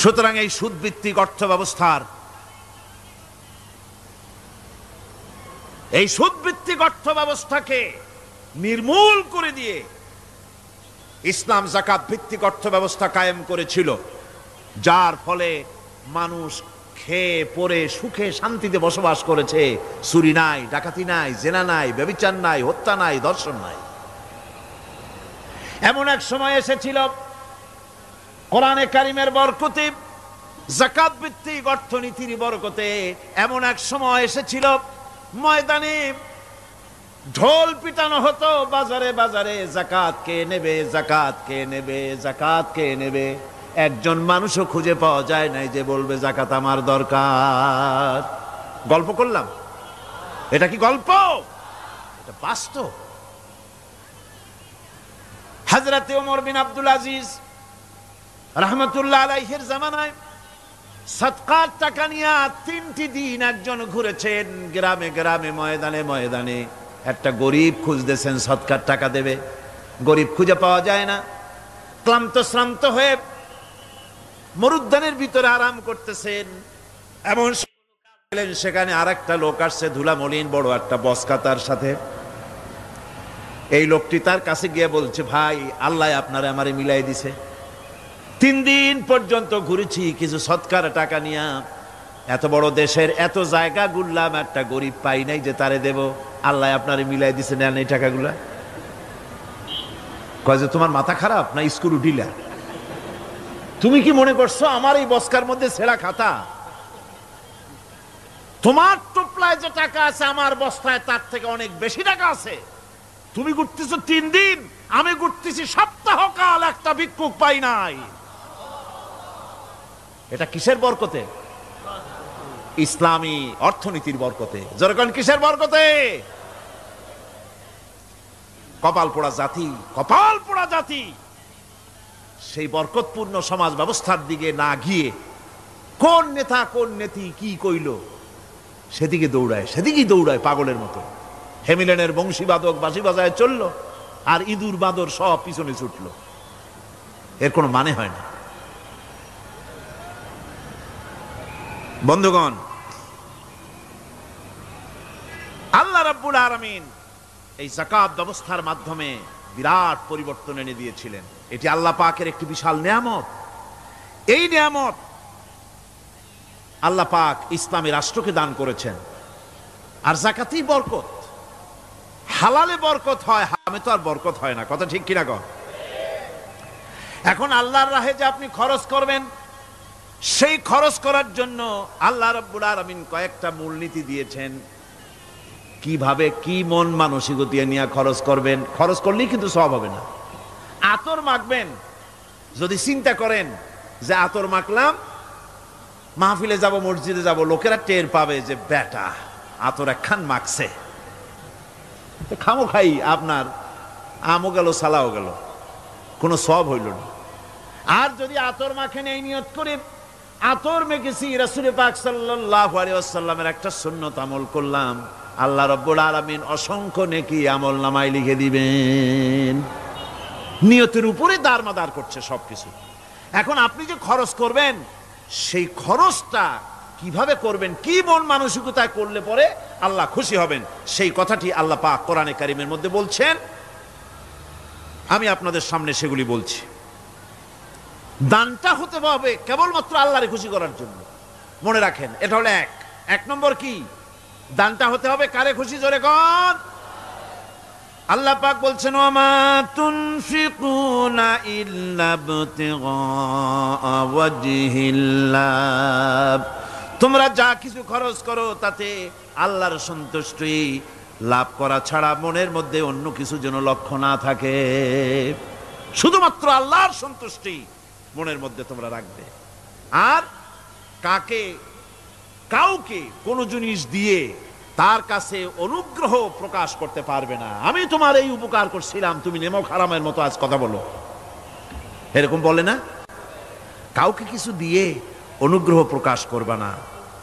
S1: সুতরাং এই সুদভিত্তিক অর্থ ব্যবস্থার এই সুদভিত্তিক অর্থ ব্যবস্থাকে নির্মূল করে দিয়ে ইসলাম যাকাত ভিত্তিক অর্থ ব্যবস্থা কায়েম করেছিল, যার ফলে মানুষ খেয়ে পরে সুখে শান্তিতে বসবাস করেছে। চুরি নাই, ডাকাতি নাই, জেনা নাই, ব্যভিচার নাই, হত্যা নাই, ধর্ষণ নাই। এমন এক সময় এসেছিল কোরআনে কারিমের বরকতে, যাকাত ভিত্তিক অর্থনীতির বরকতে, এমন এক সময় এসেছিল ময়দানে ঢোল পিটানো হতো বাজারে বাজারে, যাকাত কে নেবে, যাকাত কে নেবে, যাকাত কে নেবে। একজন মানুষও খুঁজে পাওয়া যায় নাই যে বলবে যাকাত আমার দরকার। গল্প করলাম? এটা কি গল্প? এটা বাস্তব। হযরতে ওমর বিন আব্দুল আজিজ রাহমাতুল্লাহ আলাইহির জামানায় সাদকার টাকা নিয়ে 3টি দিন একজন ঘুরেছেন গ্রামে গ্রামে, ময়দানে ময়দানে। একটা গরিব খুঁজতেছেন সদকার টাকা দেবে, গরিব খুঁজে পাওয়া যায় না। ক্লান্ত শ্রান্ত হয়ে মরুদ্যানের ভিতরে আরাম করতেছেন, এমন সেখানে আর একটা লোক আসছে, ধুলা মলিন বড় একটা বস্কা তার সাথে। এই লোকটি তার কাছে গিয়ে বলছে, ভাই আল্লাহ আপনারে আমারে মিলাই দিছে, 3 দিন পর্যন্ত ঘুরেছি কিছু সদকার টাকা নিয়ে, এত বড় দেশের এত জায়গা ঘুরলাম, একটা গরিব পাই নাই যে তারে দেব, আল্লাহ আপনারে মিলাই দিছে, নেন এই টাকাগুলা। কয় যে তোমার মাথা খারাপ না স্ক্রু ঢিলা? তুমি কি মনে করছো আমার এই বস্কার মধ্যে ছেঁড়া খাতা? তোমার টোপলায় যে টাকা আছে আমার বস্তায় তার থেকে অনেক বেশি টাকা আছে। তুমি ঘুরতেছো 3 দিন, আমি ঘুরতেছি সপ্তাহকাল, একটা ভিক্ষুক পাই নাই। এটা কিসের বরকতে? ইসলামী অর্থনীতির বরকতে। যেরকম কিসের বরকতে? কপাল পোড়া জাতি, কপাল পোড়া জাতি। সেই বরকতপূর্ণ সমাজ ব্যবস্থার দিকে না গিয়ে কোন নেতা কোন নেত্রী কি কইল সেদিকে দৌড়ায়, সেদিকেই দৌড়ায় পাগলের মতো। হেমিলেনের বংশীবাদক বাঁশি বাজায় চললো, আর ইঁদুর বাঁদর সব পিছনে ছুটলো। এর কোনো মানে হয় না। বন্ধুগণ, আল্লাহ রাব্বুল আলামিন এই যাকাত ব্যবস্থার মাধ্যমে বিরাট পরিবর্তন এনে দিয়েছিলেন। এটি আল্লাহ পাকের একটি বিশাল নিয়ামত। এই নিয়ামত আল্লাহ পাক ইসলামী রাষ্ট্রকে দান করেছেন। আর যাকাতই বরকত। হালালে বরকত হয়, হারামে তো আর বরকত হয় না। কথা ঠিক কিনা কন? এখন আল্লাহর রাহে যে আপনি খরচ করবেন, সেই খরচ করার জন্য আল্লাহ রাব্বুল আলামিন কয়েকটা মূলনীতি দিয়েছেন। কিভাবে কি মন মানসিকতা নিয়ে খরচ করবেন। খরচ করলেই কিন্তু সওয়াব হবে না। আতর মাখবেন, যদি চিন্তা করেন যে আতর মাখলাম, মাহফিলে যাব, মসজিদে যাব, লোকেরা টের পাবে যে বেটা আতর একখান মাখছে, খামো খাই আপনার আমও গেল সালাও গেল, কোনো সওয়াব হইল না। আর যদি আতর মাখেন এই নিয়ত করে আতর মেখেছি, রাসূল পাক সাল্লাল্লাহু আলাইহি ওয়াসাল্লামের একটা সুন্নত আমল করলাম, আল্লাহ রাব্বুল আলামিন অসংখ্য নেকি আমল নামায় লিখে দিবেন। নিয়তের উপরে দারমাদার করছে সবকিছু। এখন আপনি যে খরচ করবেন, সেই খরচটা কিভাবে করবেন, কি মন মানসিকতায় করলে পরে আল্লাহ খুশি হবেন, সেই কথাটি আল্লাহ পাক কোরআনে কারিমের মধ্যে বলছেন। আমি আপনাদের সামনে সেগুলি বলছি। দানটা হতে হবে কেবলমাত্র আল্লাহরে খুশি করার জন্য। মনে রাখেন, এটা হলো এক নম্বর। কি দানটা হতে হবে কারে খুশি? জোরে কোন? আল্লাহ পাক বলছেন, ওয়ামা তুনফিকুনা ইল্লা ইবতিগা ওয়াজহিল্লাহ। তোমরা যা কিছু খরচ করো তাতে আল্লাহর সন্তুষ্টি লাভ করা ছাড়া মনের মধ্যে অন্য কিছু যেন লক্ষ্য না থাকে। শুধুমাত্র আল্লাহর সন্তুষ্টি মনের মধ্যে তোমরা রাখবে। আর কাউকে কোনো জিনিস দিয়ে তার কাছে অনুগ্রহ প্রকাশ করতে পারবে না। আমি তোমার এই উপকার করছিলাম, তুমি নেমক হারামের মতো আজ কথা বলো, এরকম বলে না। কাউকে কিছু দিয়ে অনুগ্রহ প্রকাশ করবা না,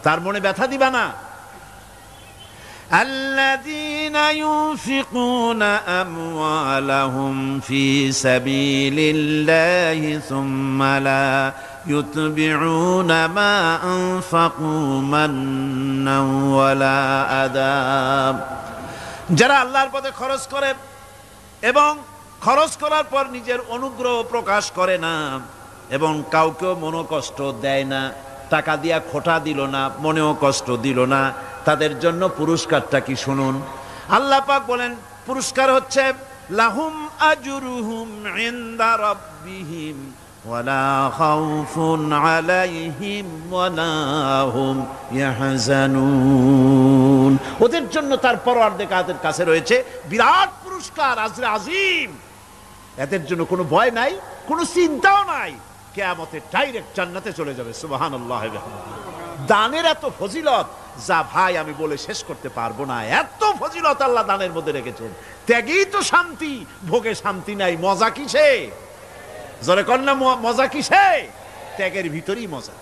S1: তার মনে ব্যথা দিবা না। الذين ينفقون أموالهم في سبيل الله ثم لا يتبعون ما أنفقوا منا ولا أذى যারা আল্লাহর পথে খরচ করে এবং খরচ করার পর নিজের অনুগ্রহ প্রকাশ করে না এবং কাউকেও মনোকষ্ট দেয় না, টাকা দিয়া খোটা দিল না, মনেও কষ্ট দিল না, তাদের জন্য পুরস্কারটা কি শুনুন। আল্লাহ পাক বলেন পুরস্কার হচ্ছে লাহুম আজরুহুম ইনদা রাব্বিহিম ওয়ালা খাউফুন আলাইহিম ওয়ালা হুম ইয়াহজানুন। ওদের জন্য তার পরওয়ারদিগারের কাছে রয়েছে বিরাট পুরস্কার, আজরে আজিম। এদের জন্য কোনো ভয় নাই, কোনো চিন্তাও নাই, কিয়ামতে ডাইরেক্ট জান্নাতে চলে যাবে। সুবহানাল্লাহ। দানের এত ফজিলত যা ভাই আমি বলে শেষ করতে পারবো না, এত ফজিলত আল্লাহ দানের মধ্যে রেখেছেন। ত্যাগেই তো শান্তি, ভোগে শান্তি নাই, মজা কিসে? জোরে কন্যা মজা কিসে? ত্যাগের ভিতরেই মজা।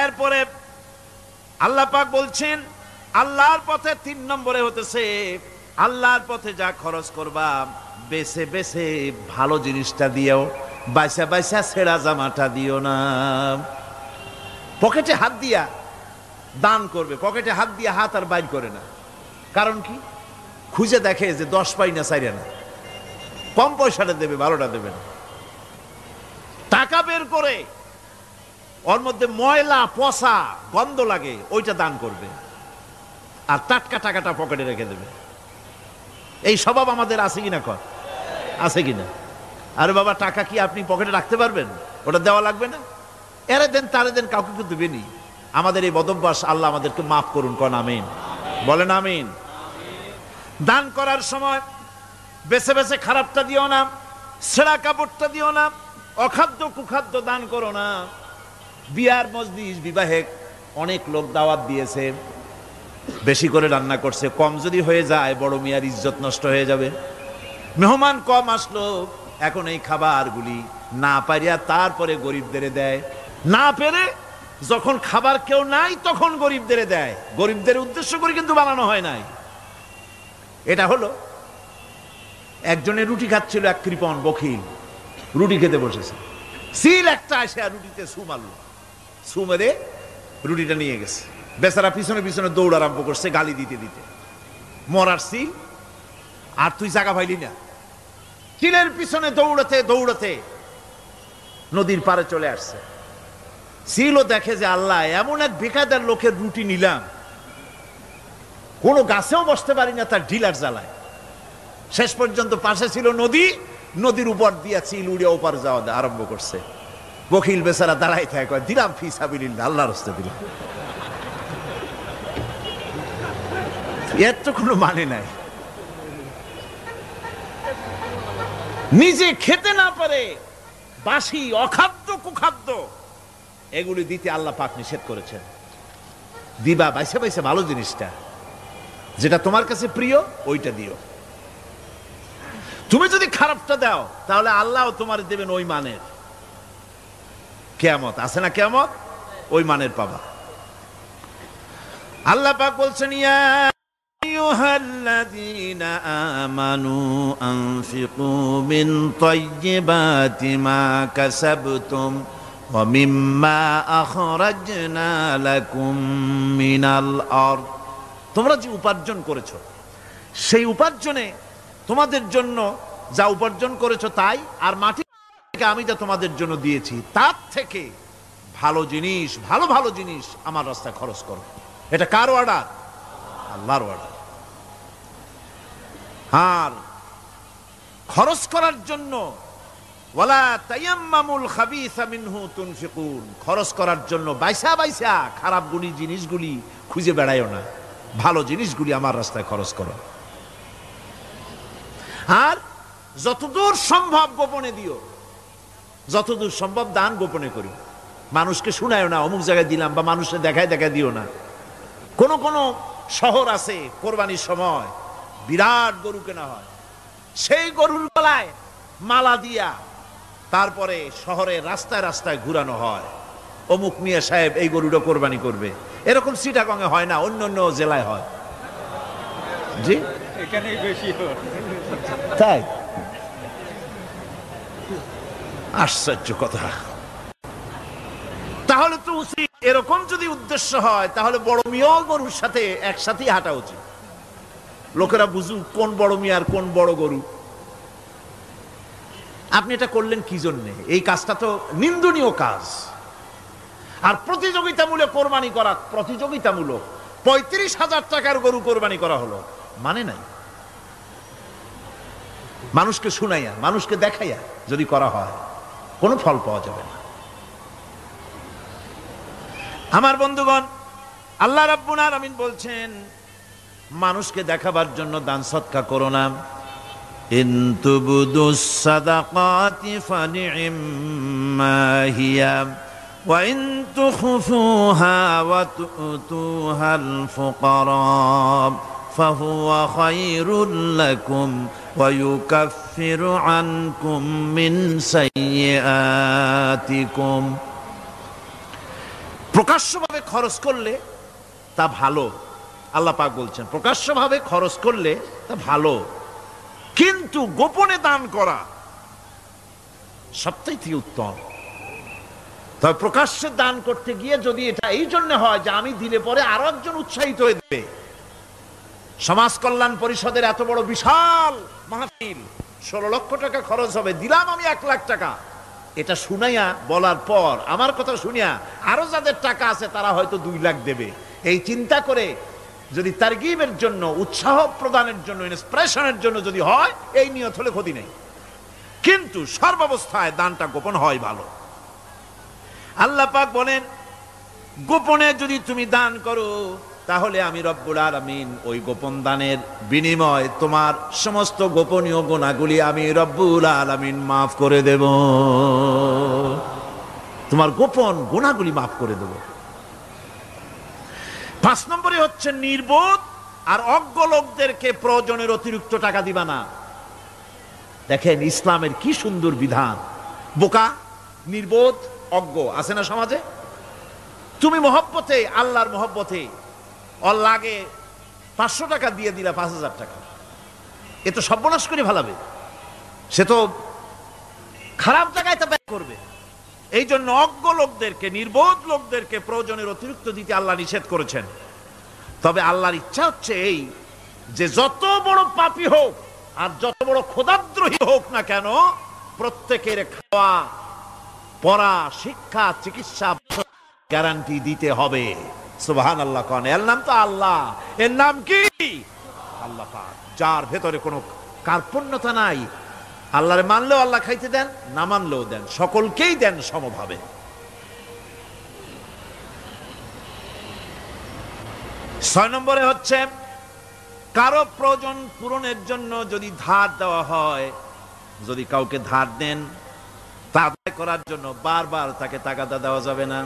S1: এরপরে আল্লাহ পাক বলছেন আল্লাহর পথে 3 নম্বরে হতেছে আল্লাহর পথে যা খরচ করবা বেছে বেছে ভালো জিনিসটা দিও, বাইসা বাইসা ছেঁড়া জামাটা দিও না। পকেটে হাত দিয়া দান করবে, পকেটে হাত দিয়া হাত আর বাইর করে না। কারণ কি? খুঁজে দেখে যে 10 পাই না 4 আনা, কম পয়সাটা দেবে, ভালোটা দেবে না। টাকা বের করে ওর মধ্যে ময়লা পচা গন্ধ লাগে, ওইটা দান করবে, আর টাটকা টাকাটা পকেটে রেখে দেবে। এই স্বভাব আমাদের আছে কিনা? আছে কিনা? আরে বাবা, টাকা কি আপনি পকেটে রাখতে পারবেন? ওটা দেওয়া লাগবে না, এরে দেন তারে দেন, কাউকে কিন্তু দেবেনি। আমাদের এই বদভ্যাস আল্লাহ আমাদেরকে মাফ করুন। কোন আমিন বলেন। আমিন। দান করার সময় বেছে বেছে খারাপটা দিও না, ছেঁড়া কাপড়টা দিও না, অখাদ্য কুখাদ্য দান করো না। বিয়ার মজলিস, বিবাহে অনেক লোক দাওয়াত দিয়েছে, বেশি করে রান্না করছে, কম যদি হয়ে যায় বড় মিয়ার ইজ্জত নষ্ট হয়ে যাবে। মেহমান কম আসলো, এখন এই খাবারগুলি না পারিয়া তারপরে গরিবদের দেয়, না পেরে যখন খাবার কেউ নাই তখন গরিবদের দেয়। গরিবদের উদ্দেশ্য করে কিন্তু বানানো হয় নাই। এটা হলো একজনের রুটি খাচ্ছিল, এক কৃপণ বখিল রুটি খেতে বসেছে, সিল একটা আসে আর রুটিতে সু মারলো, সু মেরে রুটিটা নিয়ে গেছে। বেচারা পিছনে পিছনে দৌড় আরম্ভ করছে, গালি দিতে দিতে। মরার সিল, আর তুই জায়গা পাইলি না। চিলের পিছনে দৌড়াতে দৌড়াতে নদীর পারে চলে আসছে। সিলও দেখে যে আল্লাহ, এমন এক বেকায়দার লোকের রুটি নিলাম, কোনো গাছেও বসতে পারি না তার ঢিলার জ্বালায়। শেষ পর্যন্ত পাশে ছিল নদী, নদীর উপর দিয়া চিল উড়ে ওপার যাওয়া আরম্ভ করছে। বখিল বেচারা দাঁড়াই থাকে, দিলাম ফি সাবিলিল্লাহ, আল্লাহর রাস্তায় দিলাম। এর তো কোনো মানে নাই। নিজে খেতে না পারে বাসি অখাদ্য কুখাদ্য এগুলি দিতে আল্লাহ পাক নিষেধ করেছেন। দিবা বাইসে বাইসে ভালো জিনিসটা, যেটা তোমার কাছে প্রিয়, ওইটা দিও। তুমি যদি খারাপটা দাও তাহলে আল্লাহ তোমার দেবেন ওই মানের। কিয়ামত আছে না? কিয়ামত ওই মানের পাবা। আল্লাহ পাক বলছেন ইয়া আইয়ুহাল্লাযীনা আমানু আনফিকু মিন তাইয়্যিবাতি মা কাসাবতুম ওয়া মিম্মা আখরাজনা লাকুম মিনাল আরদ। তোমরা যে উপার্জন করেছো, সেই উপার্জনে তোমাদের জন্য যা উপার্জন করেছো তাই, আর মাটি থেকে আমি যা তোমাদের জন্য দিয়েছি তার থেকে ভালো জিনিস, ভালো ভালো জিনিস আমার রাস্তায় খরচ করো। এটা কার অর্ডার? আল্লাহর অর্ডার। আর খরচ করার জন্য ওয়ালা তায়াম্মামুল খাবিসা মিনহু তুনফিকুন, খরচ করার জন্য বাইসা বাইসা খারাপ জিনিসগুলি খুঁজে বেড়াইও না, ভালো জিনিসগুলি আমার রাস্তায় খরচ করো। আর যতদূর সম্ভব গোপনে দিও, যতদূর সম্ভব দান গোপনে করি। মানুষকে শুনায়ও না অমুক জায়গায় দিলাম, বা মানুষের দেখায় দেখায় দিও না। কোন কোন শহর আছে কোরবানির সময় বিরাট গরু কেনা হয়, সেই গরুর গলায় মালা দিয়া তারপরে শহরে রাস্তায় রাস্তায় ঘুরানো হয়, অমুক মিয়া সাহেব এই গরুটা কোরবানি করবে। এরকম চিটাগংয়ে হয় না, অন্য অন্য জেলায় হয়। জি, এখানেই বেশি হয়। তাই? আশ্চর্য কথা। তাহলে তো উচিত এরকম যদি উদ্দেশ্য হয় তাহলে বড় মিয়া গরুর সাথে একসাথেই হাঁটা উচিত, লোকেরা বুঝুক কোন বড় মিয়া আর কোন বড় গরু। আপনি এটা করলেন কি জন্যে? এই কাজটা তো নিন্দনীয় কাজ। আর প্রতিযোগিতামূলক কোরবানি করা, প্রতিযোগিতামূলক 35,000 টাকার গরু কোরবানি করা হলো, মানে নাই। মানুষকে শুনাইয়া, মানুষকে দেখাইয়া যদি করা হয় কোনো ফল পাওয়া যাবে না। আমার বন্ধুগণ, আল্লাহ রাব্বুল আলামিন বলছেন মানুষকে দেখাবার জন্য দান সদকা করো না। ইন তুবদুস সাদাকাতি ফানি'ম্মা হিয়া ওয়া ইন তুখফুহা ওয়া তু'তুহাল ফুকারা ফাহুয়া খায়রুল লাকুম ওয়া ইউকাফিরু আনকুম মিন সাইয়্যাতিকুম। প্রকাশ্যভাবে খরচ করলে তা ভালো, আল্লাহ পাক বলছেন প্রকাশ্যভাবে খরচ করলে তা ভালো, কিন্তু গোপনে দান করা সবথেকে উত্তম। তবে প্রকাশ্যে দান করতে গিয়ে যদি এটা এই জন্য হয় যে আমি দিলে পরে আরো একজন উৎসাহিত হয়ে দেবে, সমাজ কল্যাণ পরিষদের এত বড় বিশাল মাহফিল, 16 লক্ষ টাকা খরচ হবে, দিলাম আমি 1 লাখ টাকা, এটা শুনাইয়া বলার পর আমার কথা শুনিয়া আরো যাদের টাকা আছে তারা হয়তো 2 লাখ দেবে, এই চিন্তা করে যদি তারগিবের জন্য, উৎসাহ প্রদানের জন্য, ইন্সপিরেশনের জন্য যদি হয়, এই নিয়ত হলে ক্ষতি নেই। কিন্তু সর্বাবস্থায় দানটা গোপন হয় ভালো। আল্লাহ পাক বলেন গোপনে যদি তুমি দান করো তাহলে আমি রব্বুল আলামিন ওই গোপন দানের বিনিময় তোমার সমস্ত গোপনীয় গুনাহগুলি আমি রব্বুল আলামিন মাফ করে দেব, তোমার গোপন গুনাহগুলি মাফ করে দেব। 5 নম্বরে হচ্ছে নির্বোধ আর অজ্ঞ লোকদেরকে প্রয়োজনের অতিরিক্ত টাকা দিবা না। দেখেন ইসলামের কি সুন্দর বিধান। বোকা, নির্বোধ, অজ্ঞ আছে না সমাজে? তুমি মহব্বতে, আল্লাহর মহব্বতে ওর লাগে 500 টাকা দিয়ে দিলা 5,000 টাকা, এ তো সর্বনাশ করে ফেলাবে, সে তো খারাপ জায়গায় তা ব্যয় করবে। এই জন্য অজ্ঞ লোকদেরকে, নির্বোধ লোকদেরকে প্রয়োজনের অতিরিক্ত দিতে আল্লাহ নিষেধ করেছেন। তবে আল্লাহর ইচ্ছা হচ্ছে এই যে যত বড় পাপী হোক আর যত বড় খোদাদ্রোহী হোক না কেন, প্রত্যেকের খাওয়া, পড়া, শিক্ষা, চিকিৎসা গ্যারান্টি দিতে হবে। সুবহানাল্লাহ। কোন এর নাম তো আল্লাহ, এর নাম কি? আল্লাহ পাক, যার ভেতরে কোনো কার্পণ্যতা নাই। আল্লাহরে মানলেও আল্লাহ খাইতে দেন, না মানলেও দেন, সকলকেই দেন সমভাবে। 6 নম্বরে হচ্ছে কারো প্রয়োজন পূরণের জন্য যদি ধার দেওয়া হয়, যদি কাউকে ধার দেন তা আদায় করার জন্য বারবার তাকে তাগাদা দেওয়া যাবে না।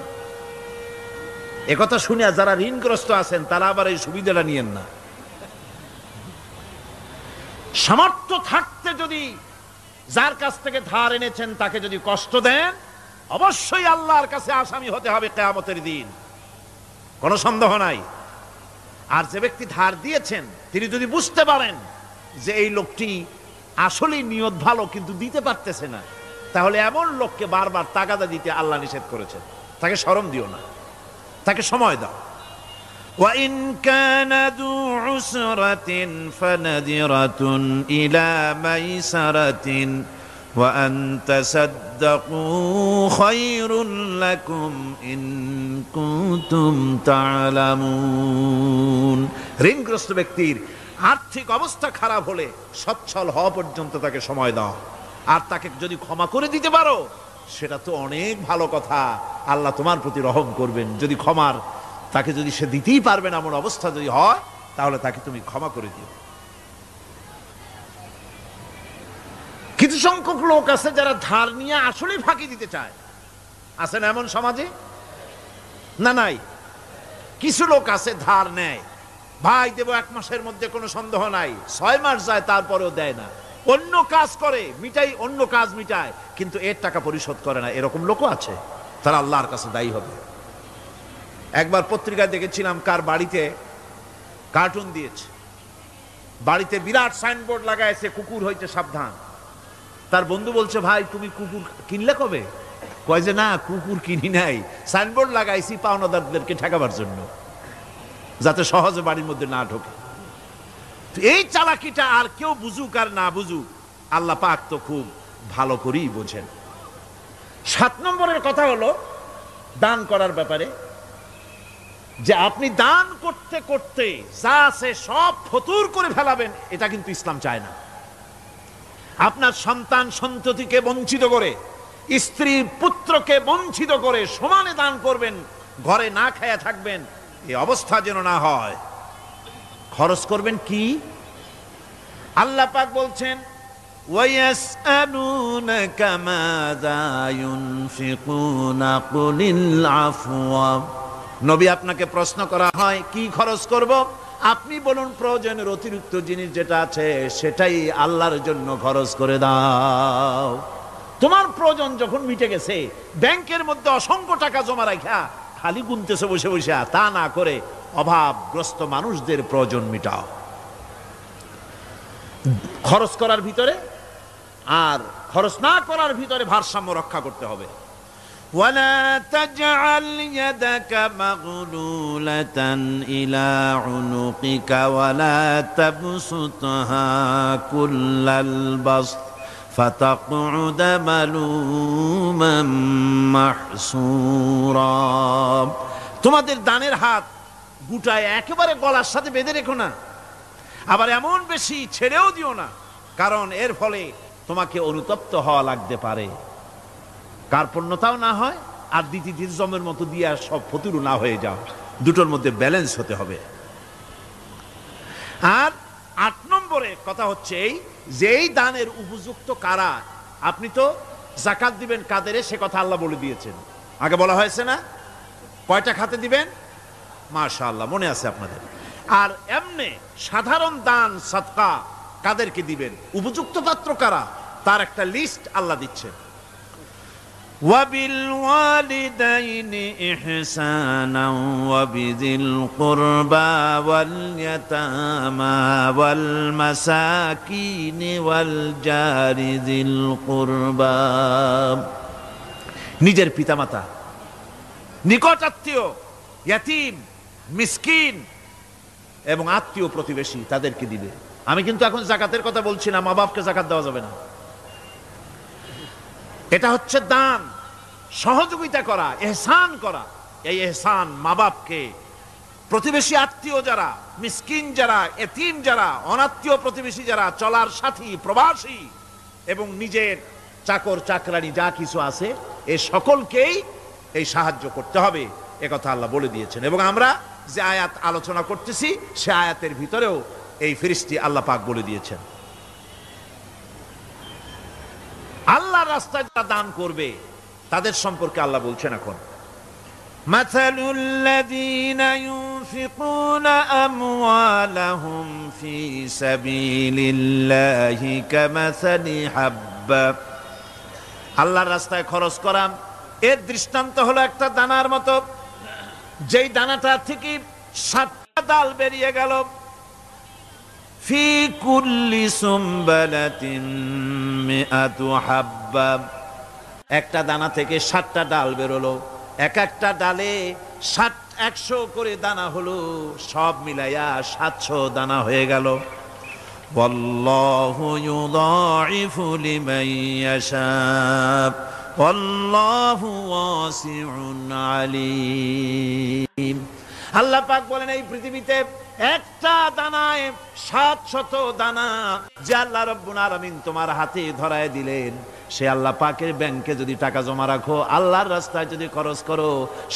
S1: একথা শুনিয়া যারা ঋণগ্রস্ত আছেন তারা আবার এই সুবিধাটা নিয়েন না। সামর্থ্য থাকতে যদি যার কাছ থেকে ধার এনেছেন তাকে যদি কষ্ট দেন, অবশ্যই আল্লাহর কাছে আসামি হতে হবে কিয়ামতের দিন, কোনো সন্দেহ নাই। আর যে ব্যক্তি ধার দিয়েছেন তিনি যদি বুঝতে পারেন যে এই লোকটি আসলেই নিয়ত ভালো কিন্তু দিতে পারতেছে না, তাহলে এমন লোককে বারবার তাগাদা দিতে আল্লাহ নিষেধ করেছেন। তাকে শরম দিও না, তাকে সময় দাও। وَإِنْ كَانَ ذُو عُسْرَةٍ فَنَذِرَةٌ إِلَى مَيْسَرَةٍ وَأَنْ تَصَدَّقُوا خَيْرٌ لَكُمْ إِنْ كُنْتُمْ تَعْلَمُونَ। ঋণগ্রস্ত ব্যক্তির আর্থিক অবস্থা খারাপ হলে সচ্ছল হওয়া পর্যন্ত তাকে সময় দাও, আর তাকে যদি ক্ষমা করে দিতে পারো সেটা তো অনেক ভালো কথা, আল্লাহ তোমার প্রতি রহম করবেন। যদি ক্ষমার তাকে যদি সে দিতেই পারবে না এমন অবস্থা যদি হয়, তাহলে তাকে তুমি ক্ষমা করে দিও। কিছু সংখ্যক লোক আছে যারা ধার নিয়ে আসলেই ফাঁকি দিতে চায়, আছে না এমন সমাজে? না নাই? কিছু লোক আছে ধার নেয়, ভাই দেব 1 মাসের মধ্যে, কোনো সন্দেহ নাই। 6 মাস যায় তারপরেও দেয় না, অন্য কাজ করে মিটাই, অন্য কাজ মিটায়, কিন্তু এর টাকা পরিশোধ করে না। এরকম লোকও আছে, তারা আল্লাহর কাছে দায়ী হবে। একবার পত্রিকায় দেখেছিলাম কার বাড়িতে কার্টুন দিয়েছে, বাড়িতে বিরাট সাইনবোর্ড লাগাইছে কুকুর হইতে সাবধান। তার বন্ধু বলছে ভাই তুমি কুকুর কিনলে কবে? কয় যে না, কুকুর কিনি নাই, সাইনবোর্ড লাগাইছি পাওনাদারদেরকে ঠেকাবার জন্য, যাতে সহজে বাড়ির মধ্যে না ঢোকে। এই চালাকিটা আর কেউ বুঝুক আর না বুঝুক, আল্লাহ পাক তো খুব ভালো করেই বোঝেন। 7 নম্বরের কথা হলো দান করার ব্যাপারে, যে আপনি দান করতে করতে যা আছে সব ফতুর করে ফেলাবেন, এটা কিন্তু ইসলাম চায় না। আপনার সন্তান সন্ততিকে বঞ্চিত করে, স্ত্রী পুত্রকে বঞ্চিত করে সমানে দান করবেন, ঘরে না খায়া থাকবেন, এই অবস্থা যেন না হয়। খরচ করবেন কি? আল্লাহ পাক বলছেন ওয়ায়াসআলুনাকা মাযা ইউনফিকুনা কুলিল আফওয়া। নবী, আপনাকে প্রশ্ন করা হয় কি খরচ করব, আপনি বলুন প্রয়োজনের অতিরিক্ত জিনিস যেটা আছে সেটাই আল্লাহর জন্য খরচ করে দাও। তোমার প্রয়োজন যখন মিটে গেছে, ব্যাংকের মধ্যে অসংখ্য টাকা জমা রাখা খালি গুনতেছে বসে বসে, তা না করে অভাবগ্রস্ত মানুষদের প্রয়োজন মিটাও। খরচ করার ভিতরে আর খরচ না করার ভিতরে ভারসাম্য রক্ষা করতে হবে। ولا تجعل يدك مغلولة إلى عنقك ولا تبسطها كل البسط فتقعد ملوما محسورا। তোমাদের দানের হাত গুটায় একেবারে গলার সাথে বেঁধে রেখো না, আবার এমন বেশি ছেড়েও দিও না, কারণ এর ফলে তোমাকে অনুতপ্ত হওয়া লাগতে পারে, কার্পণ্যতাও না হয়, আর দ্বিতীয় জমের মতো দিয়ে সব ফতুরু না হয়ে যাও। দুটোর মধ্যে ব্যালেন্স হতে হবে। আর 8 নম্বরে কথা হচ্ছে এই যে এই দানের উপযুক্ত কারা। আপনি তো যাকাত দিবেন কাদেরে, সে কথা আল্লাহ বলে দিয়েছেন, আগে বলা হয়েছে না? কয়টা খাতে দিবেন? মাশাআল্লাহ, মনে আছে আপনাদের। আর এমনি সাধারণ দান সাদকা কাদেরকে দিবেন, উপযুক্ত পাত্র কারা, তার একটা লিস্ট আল্লাহ দিচ্ছেন। وبالوالدين إحسانا وبذي القربى واليتامى والمساكين والجار ذي القربى। নিজের পিতামাতা, নিকট আত্মীয়, ইয়াতিম, মিসকিন এবং আত্মীয় প্রতিবেশী, তাদেরকে দিবে। আমি কিন্তু এখন যাকাতের কথা বলছি না, মা বাপকে যাকাত দেওয়া যাবে না। এটা হচ্ছে দান, সহযোগিতা করা, ইহসান করা। এই ইহসান মা বাপকে, প্রতিবেশী আত্মীয় যারা, মিসকিন যারা, এতিম যারা, অনাত্মীয় প্রতিবেশী যারা, চলার সাথী, প্রবাসী এবং নিজের চাকর চাকরানি যা কিছু আছে, এই সকলকেই এই সাহায্য করতে হবে, একথা আল্লাহ বলে দিয়েছেন। এবং আমরা যে আয়াত আলোচনা করতেছি সে আয়াতের ভিতরেও এই ফেরেশতা আল্লাহ পাক বলে দিয়েছেন। আল্লাহর রাস্তায় যারা দান করবে তাদের সম্পর্কে আল্লাহ বলছেন এখন, মাসালুল লাযীনা ইউনফিকুনা আমওয়ালাহুম ফি সাবিলিল্লাহি কামাসালি হাব্বা। আল্লাহর রাস্তায় খরচ করা এর দৃষ্টান্ত হলো একটা দানার মতো, যেই দানাটা থেকে 7টা ডাল বেরিয়ে গেল। ফি কুল্লি সুমবালাতিন মিআতু হাব্বা, একটা দানা থেকে 7টা ডাল বেরোলো, এক একটা ডালে 100 করে দানা হলো, সব মিলাইয়া 700 দানা হয়ে গেল। ওয়াল্লাহু ইউদাইফু লিমান ইয়াশা ওয়াল্লাহু ওয়াসিউন আলিম। আল্লাহ পাক বলেন এই পৃথিবীতে একটা দানায় 700 দানা যে আল্লাহ রাব্বুল আলামিন তোমার হাতে ধরায় দিলেন, সে আল্লাহ পাকের ব্যাংকে যদি টাকা জমা রাখো, আল্লাহর রাস্তায় যদি খরচ করো,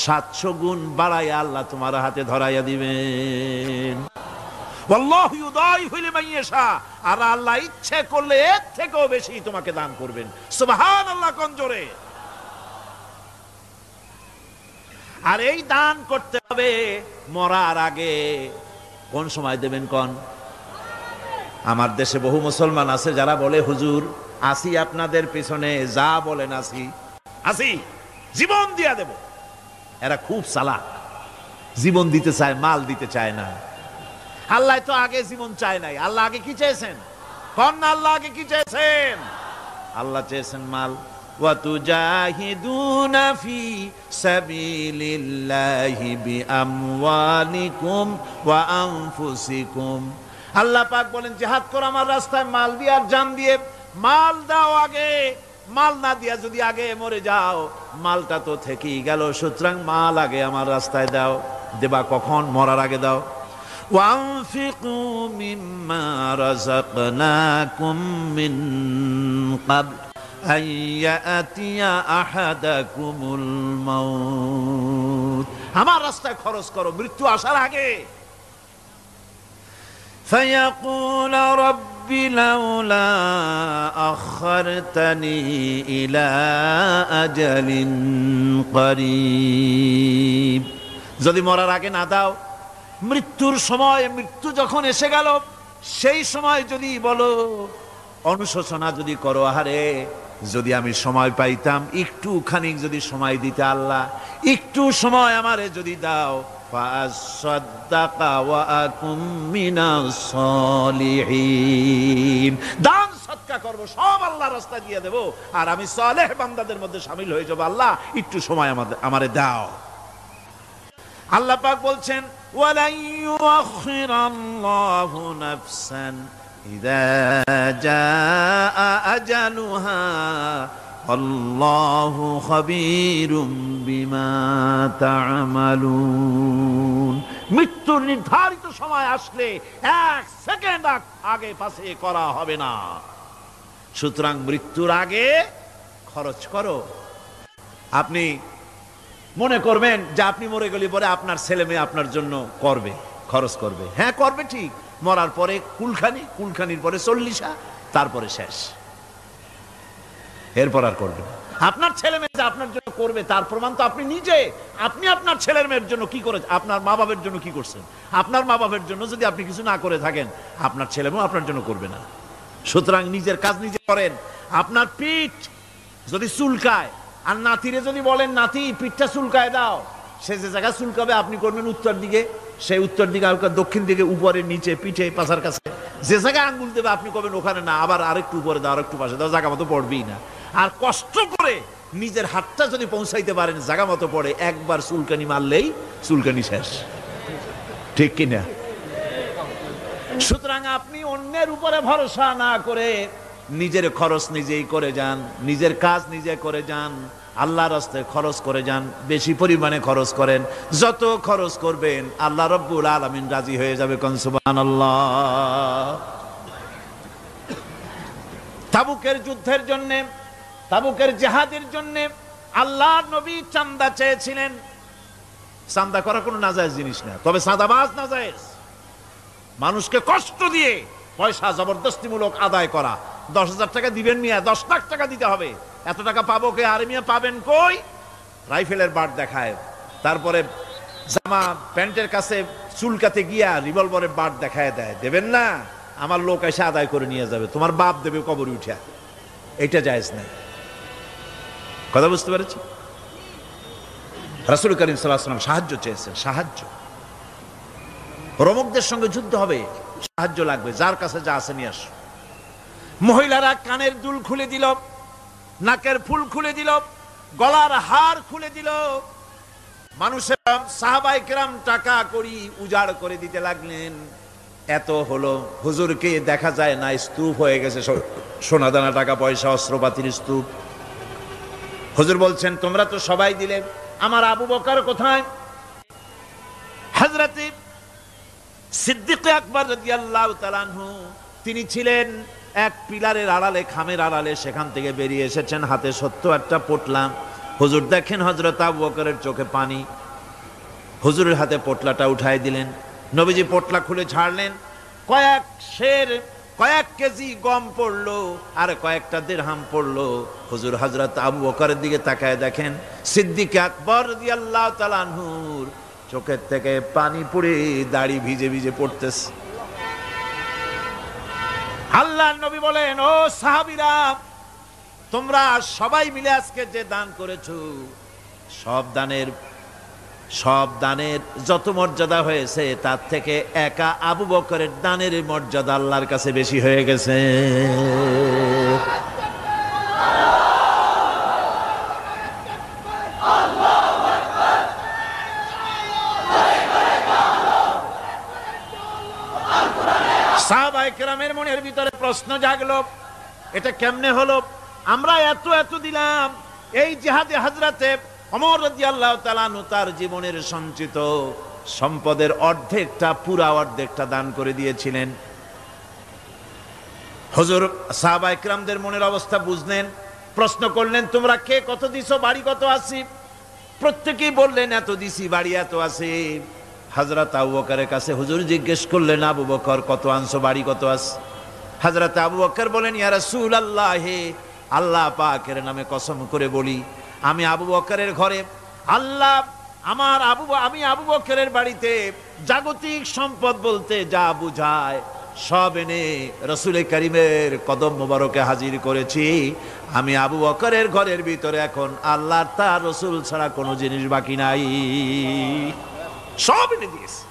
S1: 700 গুণ বাড়াইয়া আল্লাহ তোমার হাতে ধরাইয়া দিবেন। ওয়াল্লাহু ইউদাইফু লিমান ইয়াশা, আর আল্লাহ ইচ্ছে করলে এর থেকেও বেশি তোমাকে দান করবেন। সুবহানাল্লাহ, কোন জোরে। আর এই দান করতে হবে মরার আগে। কোন সময় দেবেন কোন? আমার দেশে বহু মুসলমান আছে যারা বলে, হুজুর আসি আপনাদের পিছনে, যা বলেন আসি, জীবন দিয়া দেব। এরা খুব চালাক, জীবন দিতে চায়, মাল দিতে চায় না। আল্লাহ তো আগে জীবন চায় নাই, আল্লাহ আগে কি চেয়েছেন? কোন আল্লাহ আগে কি চেয়েছেন? আল্লাহ চেয়েছেন মাল। ওয়া তুজাহিদুনা ফি সাবিলিল্লাহি বিআমওয়ালিকুম ওয়া আনফুসিকুম। আল্লাহ পাক বলেন জিহাদ করো আমার রাস্তায় মাল দিয়ে আর জান দিয়ে। মাল দাও আগে, মাল না দিয়া যদি আগে মরে যাও মালটা তো থেকেই গেল, সুতরাং মাল আগে আমার রাস্তায় দাও। দেবা কখন? মরার আগে দাও। ওয়ানফিকু মিম্মা রাযাকনাকুম মিন ক্বাবল আন ইয়াতিয়া আহাদাকুমুল মাউত। আমার রাস্তায় খরচ করো মৃত্যু আসার আগে। فيقول رب لولا أخرتني إلى أجل قريب। যদি মরার আগে না দাও, মৃত্যুর সময়, মৃত্যু যখন এসে গেল সেই সময় যদি বলো, অনুশোচনা যদি করো, আহারে যদি আমি সময় পাইতাম, একটু খানিক যদি সময় দিতে আল্লাহ, একটু সময় আমারে যদি দাও, ফাসাদ্দাকা ওয়া আকুম মিনাস সালিহিন। দান সদকা করব, সব আল্লাহর রাস্তায় দিয়ে দেব, আর আমি সালেহ বান্দাদের মধ্যে শামিল হয়ে যাব। আল্লাহ একটু সময় আমারে দাও। আল্লাহ পাক বলছেন ওয়ালা ইউআখিরাল্লাহু নাফসান ইযা জাআ আজালুহা আল্লাহু খাবীরুম বিমা তা'মালুন। মৃত্যুর নির্ধারিত সময় আসলে এক সেকেন্ড আগে পাশে করা হবে না। সুতরাং মৃত্যুর আগে খরচ করো। আপনি মনে করবেন যে আপনি মরে গেলে পরে আপনার ছেলে মেয়ে আপনার জন্য করবে, খরচ করবে। হ্যাঁ করবে ঠিক, মরার পরে কুলখানি, কুলখানির পরে 40, তারপরে শেষ, এরপর আর করবে না। আপনার ছেলে মেয়ে যে আপনার জন্য করবে তার প্রমাণ তো আপনি নিজে। আপনি আপনার ছেলের মেয়ের জন্য কি করেছেন? আপনার মা বাবার জন্য কি করছেন? আপনার মা বাবার জন্য যদি আপনি কিছু না করে থাকেন, আপনার ছেলে মেয়ে আপনার জন্য করবে না। সুতরাং নিজের কাজ নিজে করেন। আপনার পিঠ যদি চুলকায় আর নাতিরে যদি বলেন নাতি পিঠটা চুলকায় দাও, সে যে জায়গায় চুলকাবে আপনি করবেন উত্তর দিকে, সেই উত্তর দিকে, দক্ষিণ দিকে, উপরে, নিচে, পিঠে, পাশার কাছে, যে জায়গায় আঙ্গুল দেবে আপনি করবেন ওখানে না, আবার আরেকটু উপরে দাও, আরেকটু পাশে দাও, জায়গা মতো পড়বেই না। আর কষ্ট করে নিজের হাতটা যদি পৌঁছাইতে পারেন জায়গা মতো পড়ে, একবার চুলকানি মারলেই চুলকানি শেষ, ঠিক কিনা? সুতরাং আপনি অন্যের উপরে ভরসা না করে নিজের খরচ নিজেই করে যান, নিজের কাজ নিজে করে যান, আল্লাহর রাস্তায় খরচ করে যান, বেশি পরিমাণে খরচ করেন। যত খরচ করবেন আল্লাহ রাব্বুল আলামিন রাজি হয়ে যাবে। কোন সুবহানাল্লাহ। তাবুকের যুদ্ধের জন্য, তাবুকের জিহাদের জন্য আল্লাহর নবী চাঁদা চেয়েছিলেন। চাঁদা করা কোনো নাজায়েজ জিনিস না, তবে চাঁদাবাজ নাজায়েজ। মানুষকে কষ্ট দিয়ে পয়সা জবরদস্তিমূলক আদায় করা। 10,000 টাকা দিবেন মিয়া, 10 লাখ টাকা দিতে হবে, এত টাকা পাবো কে? আরে মিয়া পাবেন কই? রাইফেলের বাট দেখায়, তারপরে জামা প্যান্টের কাছে চুলকাতে গিয়া রিভলভারের বাট দেখায় দেয়। দেবেন না, আমার লোক এসে আদায় করে নিয়ে যাবে, তোমার বাপ দেবে কবরে উঠা। এটা জায়েজ নাই। কথা বুঝতে পেরেছি? রাসূল করিম সাল্লাল্লাহু আলাইহি ওয়াসাল্লাম সাহায্য চেয়েছেন, সাহায্য। রোমকদের সঙ্গে যুদ্ধ হবে, সাহায্য লাগবে, যার কাছে যা আছে নিয়ে আস। মহিলারা কানের দুল খুলে দিল, নাকের ফুল খুলে দিল, গলার হার খুলে দিল। মানুষের সাহাবায়ে কেরাম টাকা করি উজাড় করে দিতে লাগলেন। এত হলো, হুজুরকে দেখা যায় না, স্তূপ হয়ে গেছে, সোনাদানা টাকা পয়সা অস্ত্রপাতির স্তূপ। হুজুর বলছেন তোমরা তো সবাই দিলে, আমার আবু বকর কোথায়? হযরত সিদ্দিক আকবর রাদিয়াল্লাহু তাআলা আনহু, তিনি ছিলেন এক পিলারের আড়ালে, খামের আড়ালে, সেখান থেকে বেরিয়ে এসেছেন, হাতে 70টা পোটলা। হুজুর দেখেন হযরত আবু বকরের চোখে পানি, হুজুরের হাতে পোটলাটা উঠাই দিলেন। নবীজি পোটলা খুলে ছাড়লেন, কয়েক সের, কয়েক কেজি গম পড়লো আর কয়েকটা দিরহাম পড়লো। হুজুর হযরত আবু বকরের দিকে তাকায় দেখেন সিদ্দিক আকবর রাদিয়াল্লাহু তাআলা আনহুর চোখের থেকে পানি পড়ে দাড়ি ভিজে ভিজে পড়তেছে। আল্লাহর নবী বলেন, ও সাহাবীরা, তোমরা সবাই মিলে আজকে যে দান করেছো, সব দানের যত মর্যাদা হয়েছে তার থেকে একা আবু বকরের দানের মর্যাদা আল্লাহর কাছে বেশি হয়ে গেছে। সাহাবায়ে কেরামের মনের ভিতরে প্রশ্ন জাগলো, এটা কেমনে হলো? আমরা এত এত দিলাম। এই জিহাদে হযরতে ওমর রাদিয়াল্লাহু তাআলা আনহু তার জীবনের সঞ্চিত সম্পদের অর্ধেকটা, পুরা অর্ধেকটা দান করে দিয়েছিলেন। হুজুর সাহাবায়ে কেরামদের মনের অবস্থা বুঝলেন, প্রশ্ন করলেন, তোমরা কে কত দিছো, বাড়ি কত আছে? প্রত্যেকেই বললেন এত দিছি, বাড়ি এত আছে। হযরত আবু বকরের কাছে হুজুর জিজ্ঞেস করলেন, আবু বকর কত আনছো, বাড়ি কত আছে? হযরত আবু বকর বলেন, ইয়া রাসূলুল্লাহ, আল্লাহ পাকের নামে কসম করে বলি, আমি আবু বকরের ঘরে আল্লাহ আমি আবু বকরের বাড়িতে জাগতিক সম্পদ বলতে যা বুঝায় সব এনে রাসূল কারীমের কদম মোবারকে হাজির করেছি। আমি আবু বকরের ঘরের ভিতরে এখন আল্লাহর তার রাসূল ছাড়া কোনো জিনিস বাকি নাই, সব এনে দিয়েছি।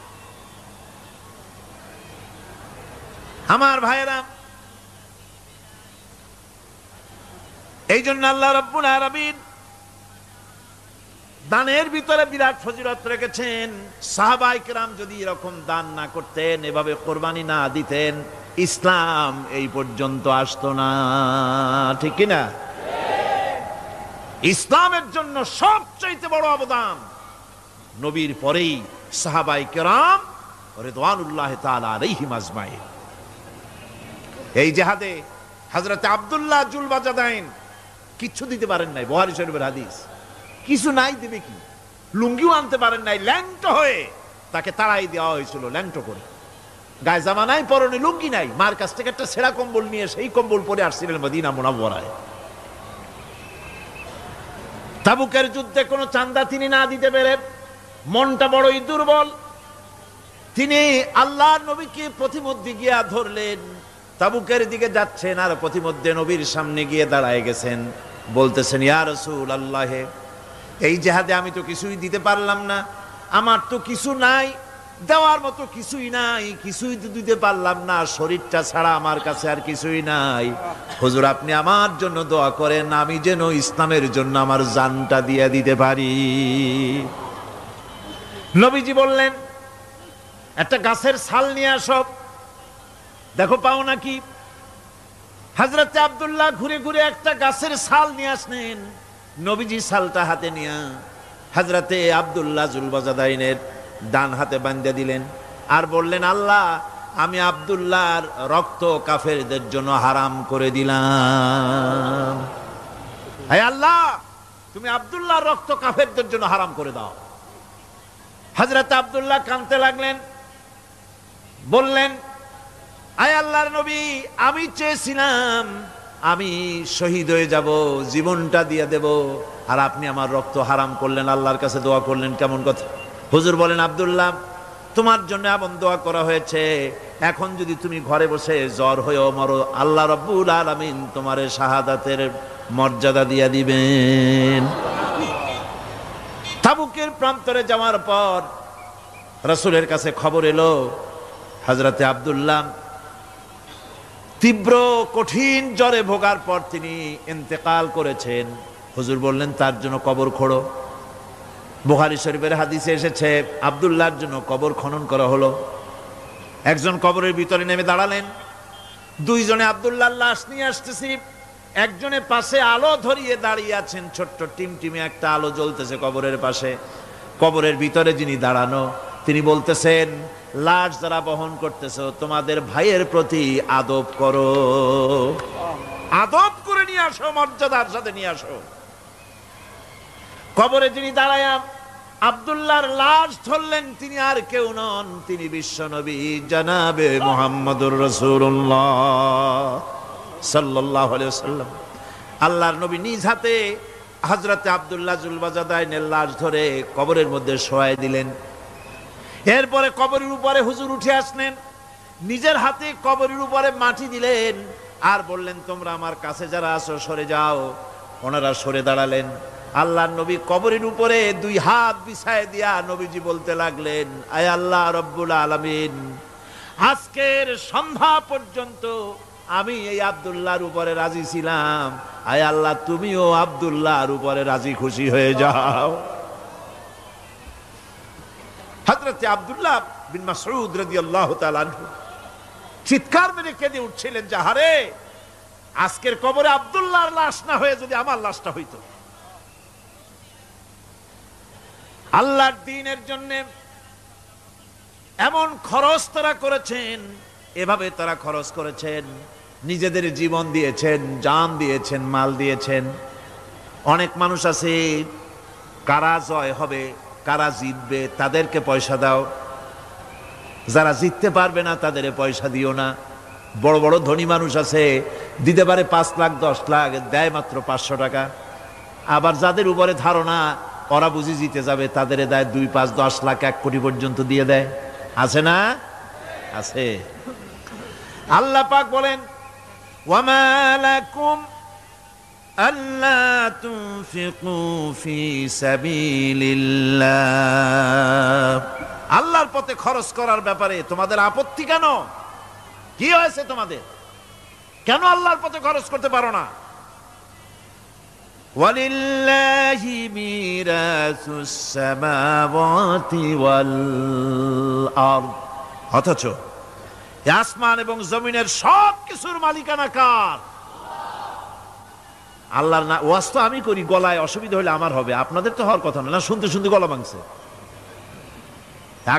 S1: আমার ভাইয়েরা, এই জন্য আল্লাহ রাব্বুল আলামিন দানের ভিতরে বিরাট ফজিলত রেখেছেন। সাহাবায়ে কেরাম যদি এরকম দান না করতেন, এভাবে কোরবানি না দিতেন, ইসলাম এই পর্যন্ত আসতো না। ঠিক কি না? ইসলামের জন্য সবচাইতে বড় অবদান নবীর পরেই সাহাবায়ে কেরাম রিদওয়ানুল্লাহি তাআলা আলাইহিম আজমাইন। এই জিহাদে হযরত আব্দুল্লাহ জুলবাজাদাইন কিচ্ছু দিতে পারেন নাই, বুখারী শরীফের হাদিস। কিছু নাই, দেবে কি? লুঙ্গিও আনতে পারেন নাই, ল্যাংটো হয়ে তাকে তাড়াই দেওয়া হয়েছিল, ল্যাংটো করে। গায়ে জামা নাই, পরনে লুঙ্গি নাই, মার কাছ থেকে একটা ছেঁড়া কম্বল নিয়ে সেই কম্বল পরে আসছিলেন মদিনা মুনাওয়ারায়। তাবুকের যুদ্ধে কোনো চান্দা তিনি না দিতে পেরে মনটা বড়ই দুর্বল। তিনি আল্লাহর নবীকে প্রতিমধ্যে গিয়া ধরলেন, তাবুকের দিকে যাচ্ছেন আর প্রতিমধ্যে নবীর সামনে গিয়ে দাঁড়ায় গেছেন, বলতেছেন, ইয়া রাসূলুল্লাহ, এই জিহাদে আমি তো কিছুই দিতে পারলাম না, আমার তো কিছু নাই, দেওয়ার মতো কিছুই নাই, কিছুই তো দিতে পারলাম না, শরীরটা ছাড়া আমার কাছে আর কিছুই নাই। হুজুর আপনি আমার জন্য দোয়া করেন, আমি যেন ইসলামের জন্য আমার জানটা দিয়ে দিতে পারি। নবীজি বললেন, একটা গাছের ছাল নিয়ে আসো, দেখো পাও নাকি। হযরত আব্দুল্লাহ ঘুরে ঘুরে একটা গাছের ছাল নিয়ে আসলেন। নবীজি ছালটা হাতে নিয়ে হযরতে আব্দুল্লাহ জুলবাজাদাইনের ডান হাতে বাঁধে দিলেন আর বললেন, আল্লাহ আমি আব্দুল্লাহর রক্ত কাফেরদের জন্য হারাম করে দিলাম। হে আল্লাহ, তুমি আব্দুল্লাহর রক্ত কাফেরদের জন্য হারাম করে দাও। হযরত আব্দুল্লাহ কাঁদতে লাগলেন, বললেন, আয় আল্লাহর নবী, আমি চেয়েছিলাম আমি শহীদ হয়ে যাব, জীবনটা দিয়ে দেব, আর আপনি আমার রক্ত হারাম করলেন, আল্লাহর কাছে দোয়া করলেন, কেমন কথা। হুজুর বলেন, আব্দুল্লাহ তোমার জন্য এমন দোয়া করা হয়েছে, এখন যদি তুমি ঘরে বসে জ্বর হয়েও মরো, আল্লাহ রাব্বুল আলামিন তোমার শাহাদাতের মর্যাদা দিয়ে দিবেন। তাবুকের প্রান্তরে যাওয়ার পর রাসূলের কাছে খবর এলো, হযরতে আব্দুল্লাহ তীব্র কঠিন জ্বরে ভোগার পর তিনি ইন্তেকাল করেছেন। হুজুর বললেন, তার জন্য কবর খোঁড়ো। বুখারী শরীফের হাদিসে এসেছে, আব্দুল্লাহর জন্য কবর খনন করা হলো। একজন কবরের ভিতরে নেমে দাঁড়ালেন, দুইজনে আব্দুল্লাহর লাশ নিয়ে আসতেছি, একজনের পাশে আলো ধরিয়ে দাঁড়িয়ে আছেন, ছোট্ট টিমটিমে একটা আলো জ্বলতেছে কবরের পাশে। কবরের ভিতরে যিনি দাঁড়ানো, তিনি বলতেছেন, লাশ যারা বহন করতেছো তোমাদের ভাইয়ের প্রতি আদব করো, আদব করে নিয়ে আসো, মর্যাদার সাথে নিয়ে আসো। কবরে যিনি দাঁড়ায়া আব্দুল্লাহর লাশ ধরলেন, তিনি আর কেউ নন, তিনি বিশ্বনবী জনাবে মুহাম্মদুর রাসূলুল্লাহ সাল্লাল্লাহু আলাইহি ওয়াসাল্লাম। আল্লাহর নবী নিজ হাতে হযরতে আব্দুল্লাহ জুলবাজাদাইনের লাশ ধরে কবরের মধ্যে শোয়াই দিলেন। এরপরে কবরের উপরে হুজুর উঠে আসলেন, নিজের হাতে কবরের উপরে মাটি দিলেন আর বললেন, তোমরা আমার কাছে যারা আছো সরে যাও। ওনারা সরে দাঁড়ালেন। আল্লাহর নবী কবরের উপরে দুই হাত বিছায় দিয়া নবীজি বলতে লাগলেন, আয় আল্লাহ রব্বুল আলামিন, আজকের সন্ধ্যা পর্যন্ত আমি এই আব্দুল্লাহর উপরে রাজি ছিলাম, আয় আল্লাহ তুমিও আব্দুল্লাহর উপরে রাজি খুশি হয়ে যাও। হযরত আব্দুল্লাহ বিন মাসউদ রাদিয়াল্লাহু তাআলা আনহু চিৎকার মেরে কেঁদে উঠছিলেন, যাহারে আজকের কবরে আব্দুল্লাহর লাশ না হয়ে যদি আমার লাশটা হইতো। আল্লাহর দ্বীনের জন্য এমন খরচ তারা করেছেন, এভাবে তারা খরচ করেছেন, নিজেদের জীবন দিয়েছেন, জান দিয়েছেন, মাল দিয়েছেন। অনেক মানুষ আছে, কারা জয় হবে, কারা জিতবে, তাদেরকে পয়সা দাও, যারা জিততে পারবে না তাদের পয়সা দিও না। বড় বড় ধনী মানুষ আছে, দিতে পারে 5 লাখ 10 লাখ, দেয় মাত্র 500 টাকা। আবার যাদের উপরে ধারণা ওরা বুঝি জিতে যাবে, তাদের দেয় 2, 5, 10 লাখ, 1 কোটি পর্যন্ত দিয়ে দেয়। আছে না? আছে। আল্লাহ পাক বলেন, ওয়ামা লাকুম আল্লা তুনফিকু ফি সাবিলিল্লাহ, আল্লাহর পথে খরচ করার ব্যাপারে তোমাদের আপত্তি কেন? কি হয়েছে তোমাদের? কেন আল্লাহর পথে খরচ করতে পারো না? ওয়ালিল্লাহি মিরাসুস সামাওয়াতি ওয়াল আরদ, অথচ আসমান এবং জমিনের সব কিছুর মালিকানা কার? আল্লাহর না। ওয়াজ তো আমি করি, গলায় অসুবিধা হলে আমার হবে, আপনাদের তো হওয়ার কথা না। শুনতে শুনতে গলা ভাঙছে।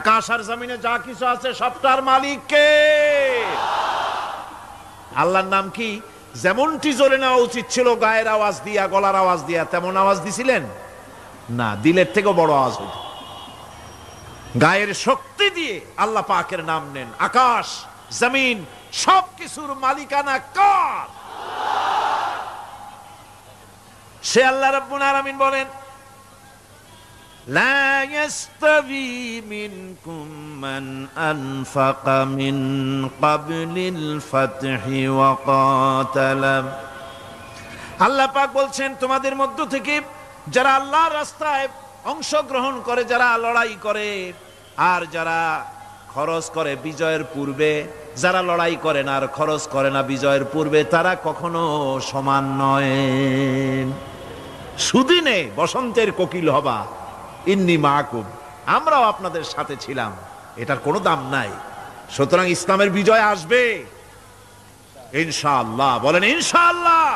S1: আকাশ আর জমিনে যা কিছু আছে সবটার মালিক কে? আল্লাহর নাম কি? যেমনটি জোরে নেওয়া উচিত ছিল গায়ের আওয়াজ দিয়া, গলার আওয়াজ দিয়া, তেমন আওয়াজ দিছিলেন না, দিলের থেকেও বড় আওয়াজ হইত। গায়ের শক্তি দিয়ে আল্লাহ পাকের নাম নেন। আকাশ জমিন সবকিছুর মালিকানা কার? সে আল্লাহ রাব্বুল আলামিন বলেন, লা ইয়াস্তাবি মিনকুম মান আনফাকা মিন ক্বাবলিল ফাতহি ওয়া ক্বাতালা। আল্লাহ পাক বলছেন, তোমাদের মধ্য থেকে যারা আল্লাহর রাস্তায় অংশগ্রহণ করে, যারা লড়াই করে, আর যারা খরচ করে বিজয়ের পূর্বে, যারা লড়াই করে না আর খরচ করে না বিজয়ের পূর্বে, তারা কখনো সমান নয়। সুদিনে বসন্তের কোকিল হবা, ইন্নী মাকুম, আমরাও আপনাদের সাথে ছিলাম, এটার কোনো দাম নাই। সুতরাং ইসলামের বিজয় আসবে ইনশাআল্লাহ। বলেন ইনশাআল্লাহ।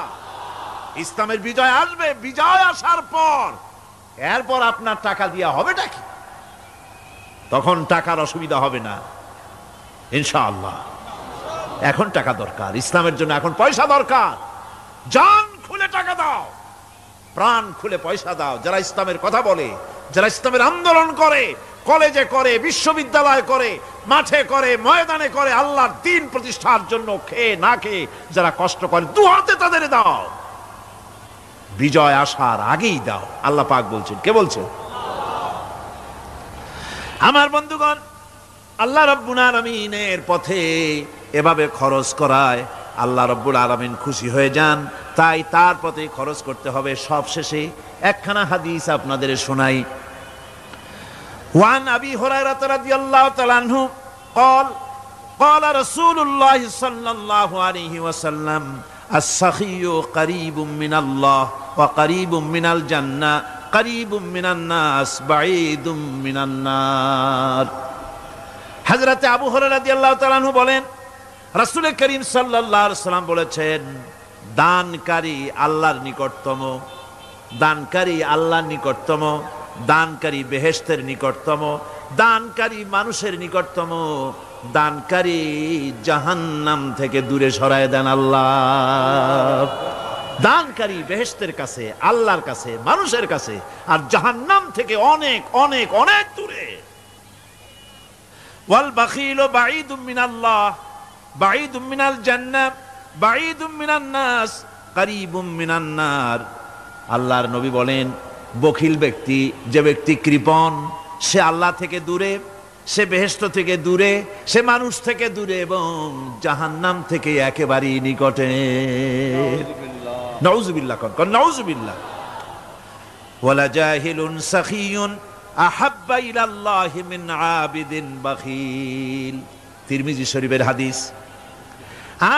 S1: ইসলামের বিজয় আসবে। বিজয় আসার পর এরপর আপনার টাকা দিয়া হবেটা কি? তখন টাকার অসুবিধা হবে না ইনশাআল্লাহ। এখন টাকা দরকার, ইসলামের জন্য এখন পয়সা দরকার। জান খুলে টাকা দাও, প্রাণ খুলে পয়সা দাও। যারা ইসলামের কথা বলে, যারা ইসলামের আন্দোলন করে, কলেজে করে, বিশ্ববিদ্যালয় করে, মাঠে করে, ময়দানে করে, আল্লাহর দ্বীন প্রতিষ্ঠার জন্য খেয়ে না খেয়ে যারা কষ্ট করে, দুহাতে তাদের দাও। বিজয় আসার আগেই দাও। আল্লাহ পাক বলছেন। কে বলছেন? আমার বন্ধুগণ, আল্লাহ রাব্বুল আলামিনের পথে এভাবে খরচ করায় আল্লাহ রাব্বুল আলামিন খুশি হয়ে যান। তাই তার পথে খরচ করতে হবে। সব শেষে একখানা হাদিস আপনাদের শোনাই। ওয়ান আবি হুরায়রা রাদিয়াল্লাহু তাআলা আনহু قال قال رسول الله صلى الله عليه وسلم السخي قريب من الله وقريب من الجنة قريب من الناس بعيد من النار। হযরত আবু হুরায়রা রাদিয়াল্লাহু তাআলা আনহু বলেন, রাসূল করিম সাল্লাল্লাহু আলাইহি ওয়াসাল্লাম বলেছেন, দানকারী আল্লাহর নিকটতম, দানকারী আল্লাহর নিকটতম, দানকারী বেহেশতের নিকটতম, দানকারী মানুষের নিকটতম, দানকারী জাহান্নাম থেকে দূরে সরায় দেন আল্লাহ। দানকারী বেহেশতের কাছে, আল্লাহর কাছে, মানুষের কাছে, আর জাহান্নাম থেকে অনেক অনেক অনেক দূরে। ওয়াল বাখিলু বাঈদুম মিনাল্লাহ বাঈদুম মিনাল জান্নাহ বাঈদুম মিনান নাস কারীবুম মিনান নার। আল্লাহর নবী বলেন, বখিল ব্যক্তি, যে ব্যক্তি কৃপণ, সে আল্লাহ থেকে দূরে, সে বেহেশত থেকে দূরে, সে মানুষ থেকে দূরে এবং জাহান্নাম থেকে একেবারেই নিকটে। নাউযুবিল্লাহ, কোন নাউযুবিল্লাহ। ওয়ালা জাহিলুন সাখিয়ুন আহাব্বা ইলাল্লাহি মিন আবিদিন বাখিল। তিরমিজি শরীফের হাদিস।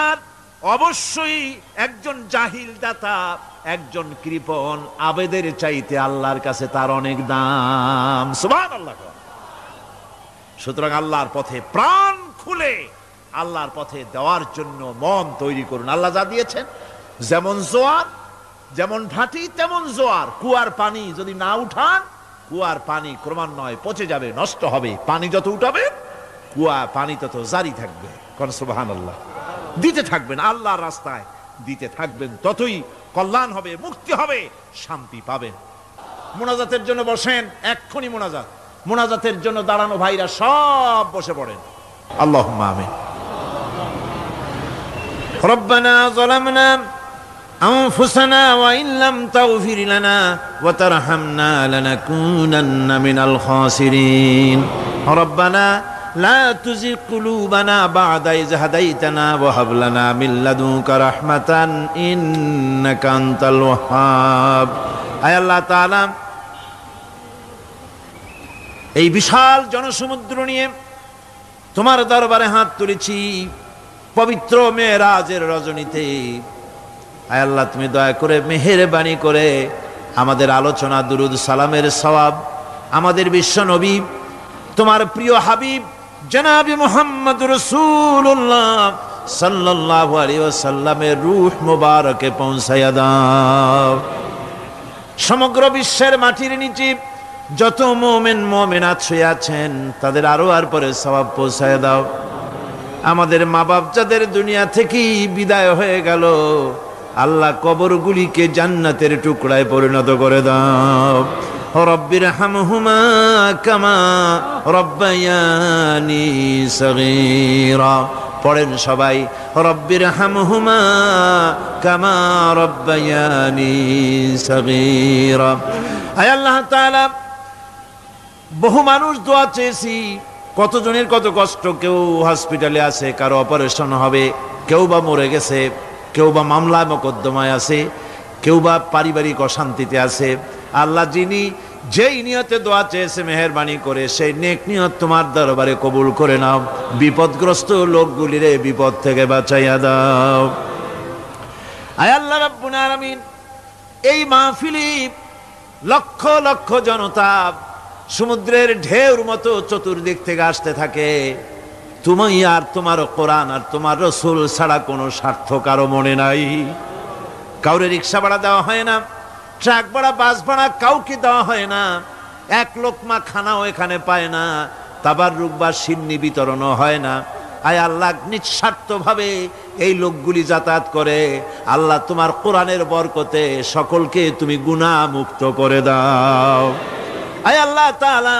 S1: আর অবশ্যই একজন জাহিল দাতা, একজন কৃপণ আবেদের চাইতে আল্লাহর কাছে তার অনেক দাম। সুবহানাল্লাহ। সুতরাং আল্লাহর পথে প্রাণ খুলে আল্লাহর পথে দেওয়ার জন্য মন তৈরি করুন। আল্লাহ যা দিয়েছেন, যেমন জোয়ার, যেমন ভাটি তেমন জোয়ার, কুয়ার পানি যদি না উঠান, কুয়ার পানি ক্রমান্বয়ে পচে যাবে, নষ্ট হবে। পানি যত উঠাবে, কুয়া পানি তত জারি থাকবে। কোন সুবহানাল্লাহ। দিতে থাকবেন আল্লাহর রাস্তায়, দিতে থাকবেন, ততই কল্যাণ হবে, মুক্তি হবে, শান্তি পাবেন। মোনাজাতের জন্য বসেন, এক্ষুনি মোনাজাত। মোনাজাতের জন্য দাঁড়ানো ভাইরা সব বসে পড়েন। আল্লাহুম্মা আমিন। রব্বানা যালামনা আনফুসানা ওয়া ইন লাম তাগফির লানা ওয়া তারহামনা লানাকুনান্না মিনাল খাসিরিন। রব্বানা লা তুযিগ কুলুবানা বা'দা ইয হাদাইতানা ওয়া হাব লানা মিন লাদুনকা রাহমাতান ইন্নাকা আনতাল ওয়াহ্হাব। আয় আল্লাহ তাআলা, এই বিশাল জনসমুদ্র নিয়ে তোমার দরবারে হাত তুলেছি পবিত্র মেরাজের রজনীতে। আয় আল্লাহ, তুমি দয়া করে মেহেরবানি করে আমাদের আলোচনা, দুরুদ সালামের সওয়াব আমাদের বিশ্ব নবী, তোমার প্রিয় হাবিব জনাবে মুহাম্মদ রাসূলুল্লাহ সাল্লাল্লাহু আলাইহি ওয়াসাল্লামের রূহ মুবারকে পৌঁছায়া দাও। সমগ্র বিশ্বের মাটির নিচে যত মুমিন মুমিনাত শুয়ে আছেন, তাদের আরো আর পরে সওয়াব পৌঁছায় দাও। আমাদের মা বাপ যাদের দুনিয়া থেকে বিদায় হয়ে গেল, আল্লাহ কবরগুলিকে জান্নাতের টুকরায় পরিণত করে দাও। রব্বির হামহুমা কামা রব্বায়ানি সগীরা। পড়েন সবাই, রব্বির হামহুমা কামা রব্বায়ানি সগীরা। আয় আল্লাহ তাআলা, বহু মানুষ দোয়া চেয়েছি, কতজনের কত কষ্ট। কেউ হসপিটালে আছে, কারো অপারেশন হবে, কেউ বা মরে গেছে, কেউ বা মামলা মোকদ্দমায় আছে, কেউ বা পারিবারিক অশান্তিতে আছে। আল্লাহ, যিনি যেই নিয়তে দোয়া চেয়েছে, মেহেরবানি করে সেই নেক নিয়ত তোমার দরবারে কবুল করে নাও। বিপদগ্রস্ত লোকগুলিরে বিপদ থেকে বাঁচাইয়া দাও। আয় আল্লাহ রাব্বুল আলামিন, এই মাহফিলে লক্ষ লক্ষ জনতা সমুদ্রের ঢেউর মতো চতুর্দিক থেকে আসতে থাকে। তুমি আর তোমার কোরআন আর তোমার রসুল ছাড়া কোনো স্বার্থ কারো মনে নাই। কাউরে রিক্সা ভাড়া দেওয়া হয় না, ট্রাক ভাড়া, বাস ভাড়া কাউকে দেওয়া হয় না। এক লোকমা খানাও এখানে পায় না, তাবাররুক বা সিন্নি বিতরণও হয় না। আয় আল্লাহ, নিঃস্বার্থভাবে এই লোকগুলি যাতায়াত করে। আল্লাহ, তোমার কোরআনের বরকতে সকলকে তুমি গুনাহ মুক্ত করে দাও। আয় আল্লাহ তাআলা,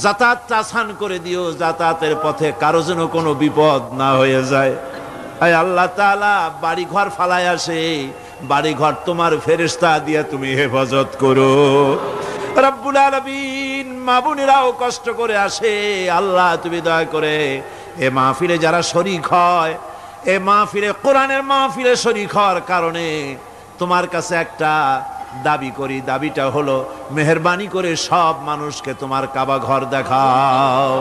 S1: যাতায়াতটা আসান করে দিও, যাতায়াতের পথে কারো যেন কোনো বিপদ না হয়ে যায়। আয় আল্লাহ তাআলা, বাড়ি ঘর ফালায় আসে, বাড়ি ঘর তোমার ফেরেশতা দিয়ে তুমি হেফাজত করো। রব্বুল আলামিন, মা বোনেরাও কষ্ট করে আসে, আল্লাহ তুমি দয়া করে এ মাহফিলে যারা শরীক হয়, এ মাহফিলে, কোরআনের মাহফিলে শরীক হওয়ার কারণে তোমার কাছে একটা দাবি করি। দাবিটা হলো, মেহেরবানি করে সব মানুষকে তোমার কাবা ঘর দেখাও।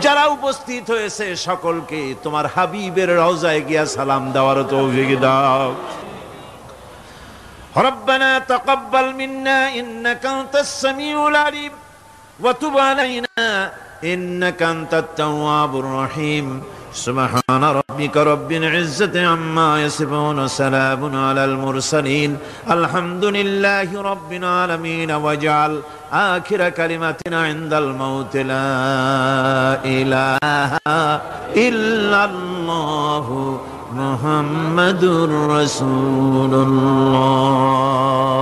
S1: যারা উপস্থিত হয়েছে সকলকে তোমার হাবিবের রওজায় গিয়া সালাম দেওয়ার তৌফিক দাও। রব্বানা তাকাব্বাল মিন্না ইন্নাকা আনতাস সামিউল আলিম ওয়া তুব আলাইনা ইন্নাকা আনতাত তাওয়াবুর রহিম। سبحان ربك رب العزة عما يصفون وسلام على المرسلين الحمد لله رب العالمين واجعل آخر كلمتنا عند الموت لا إله إلا الله محمد رسول الله.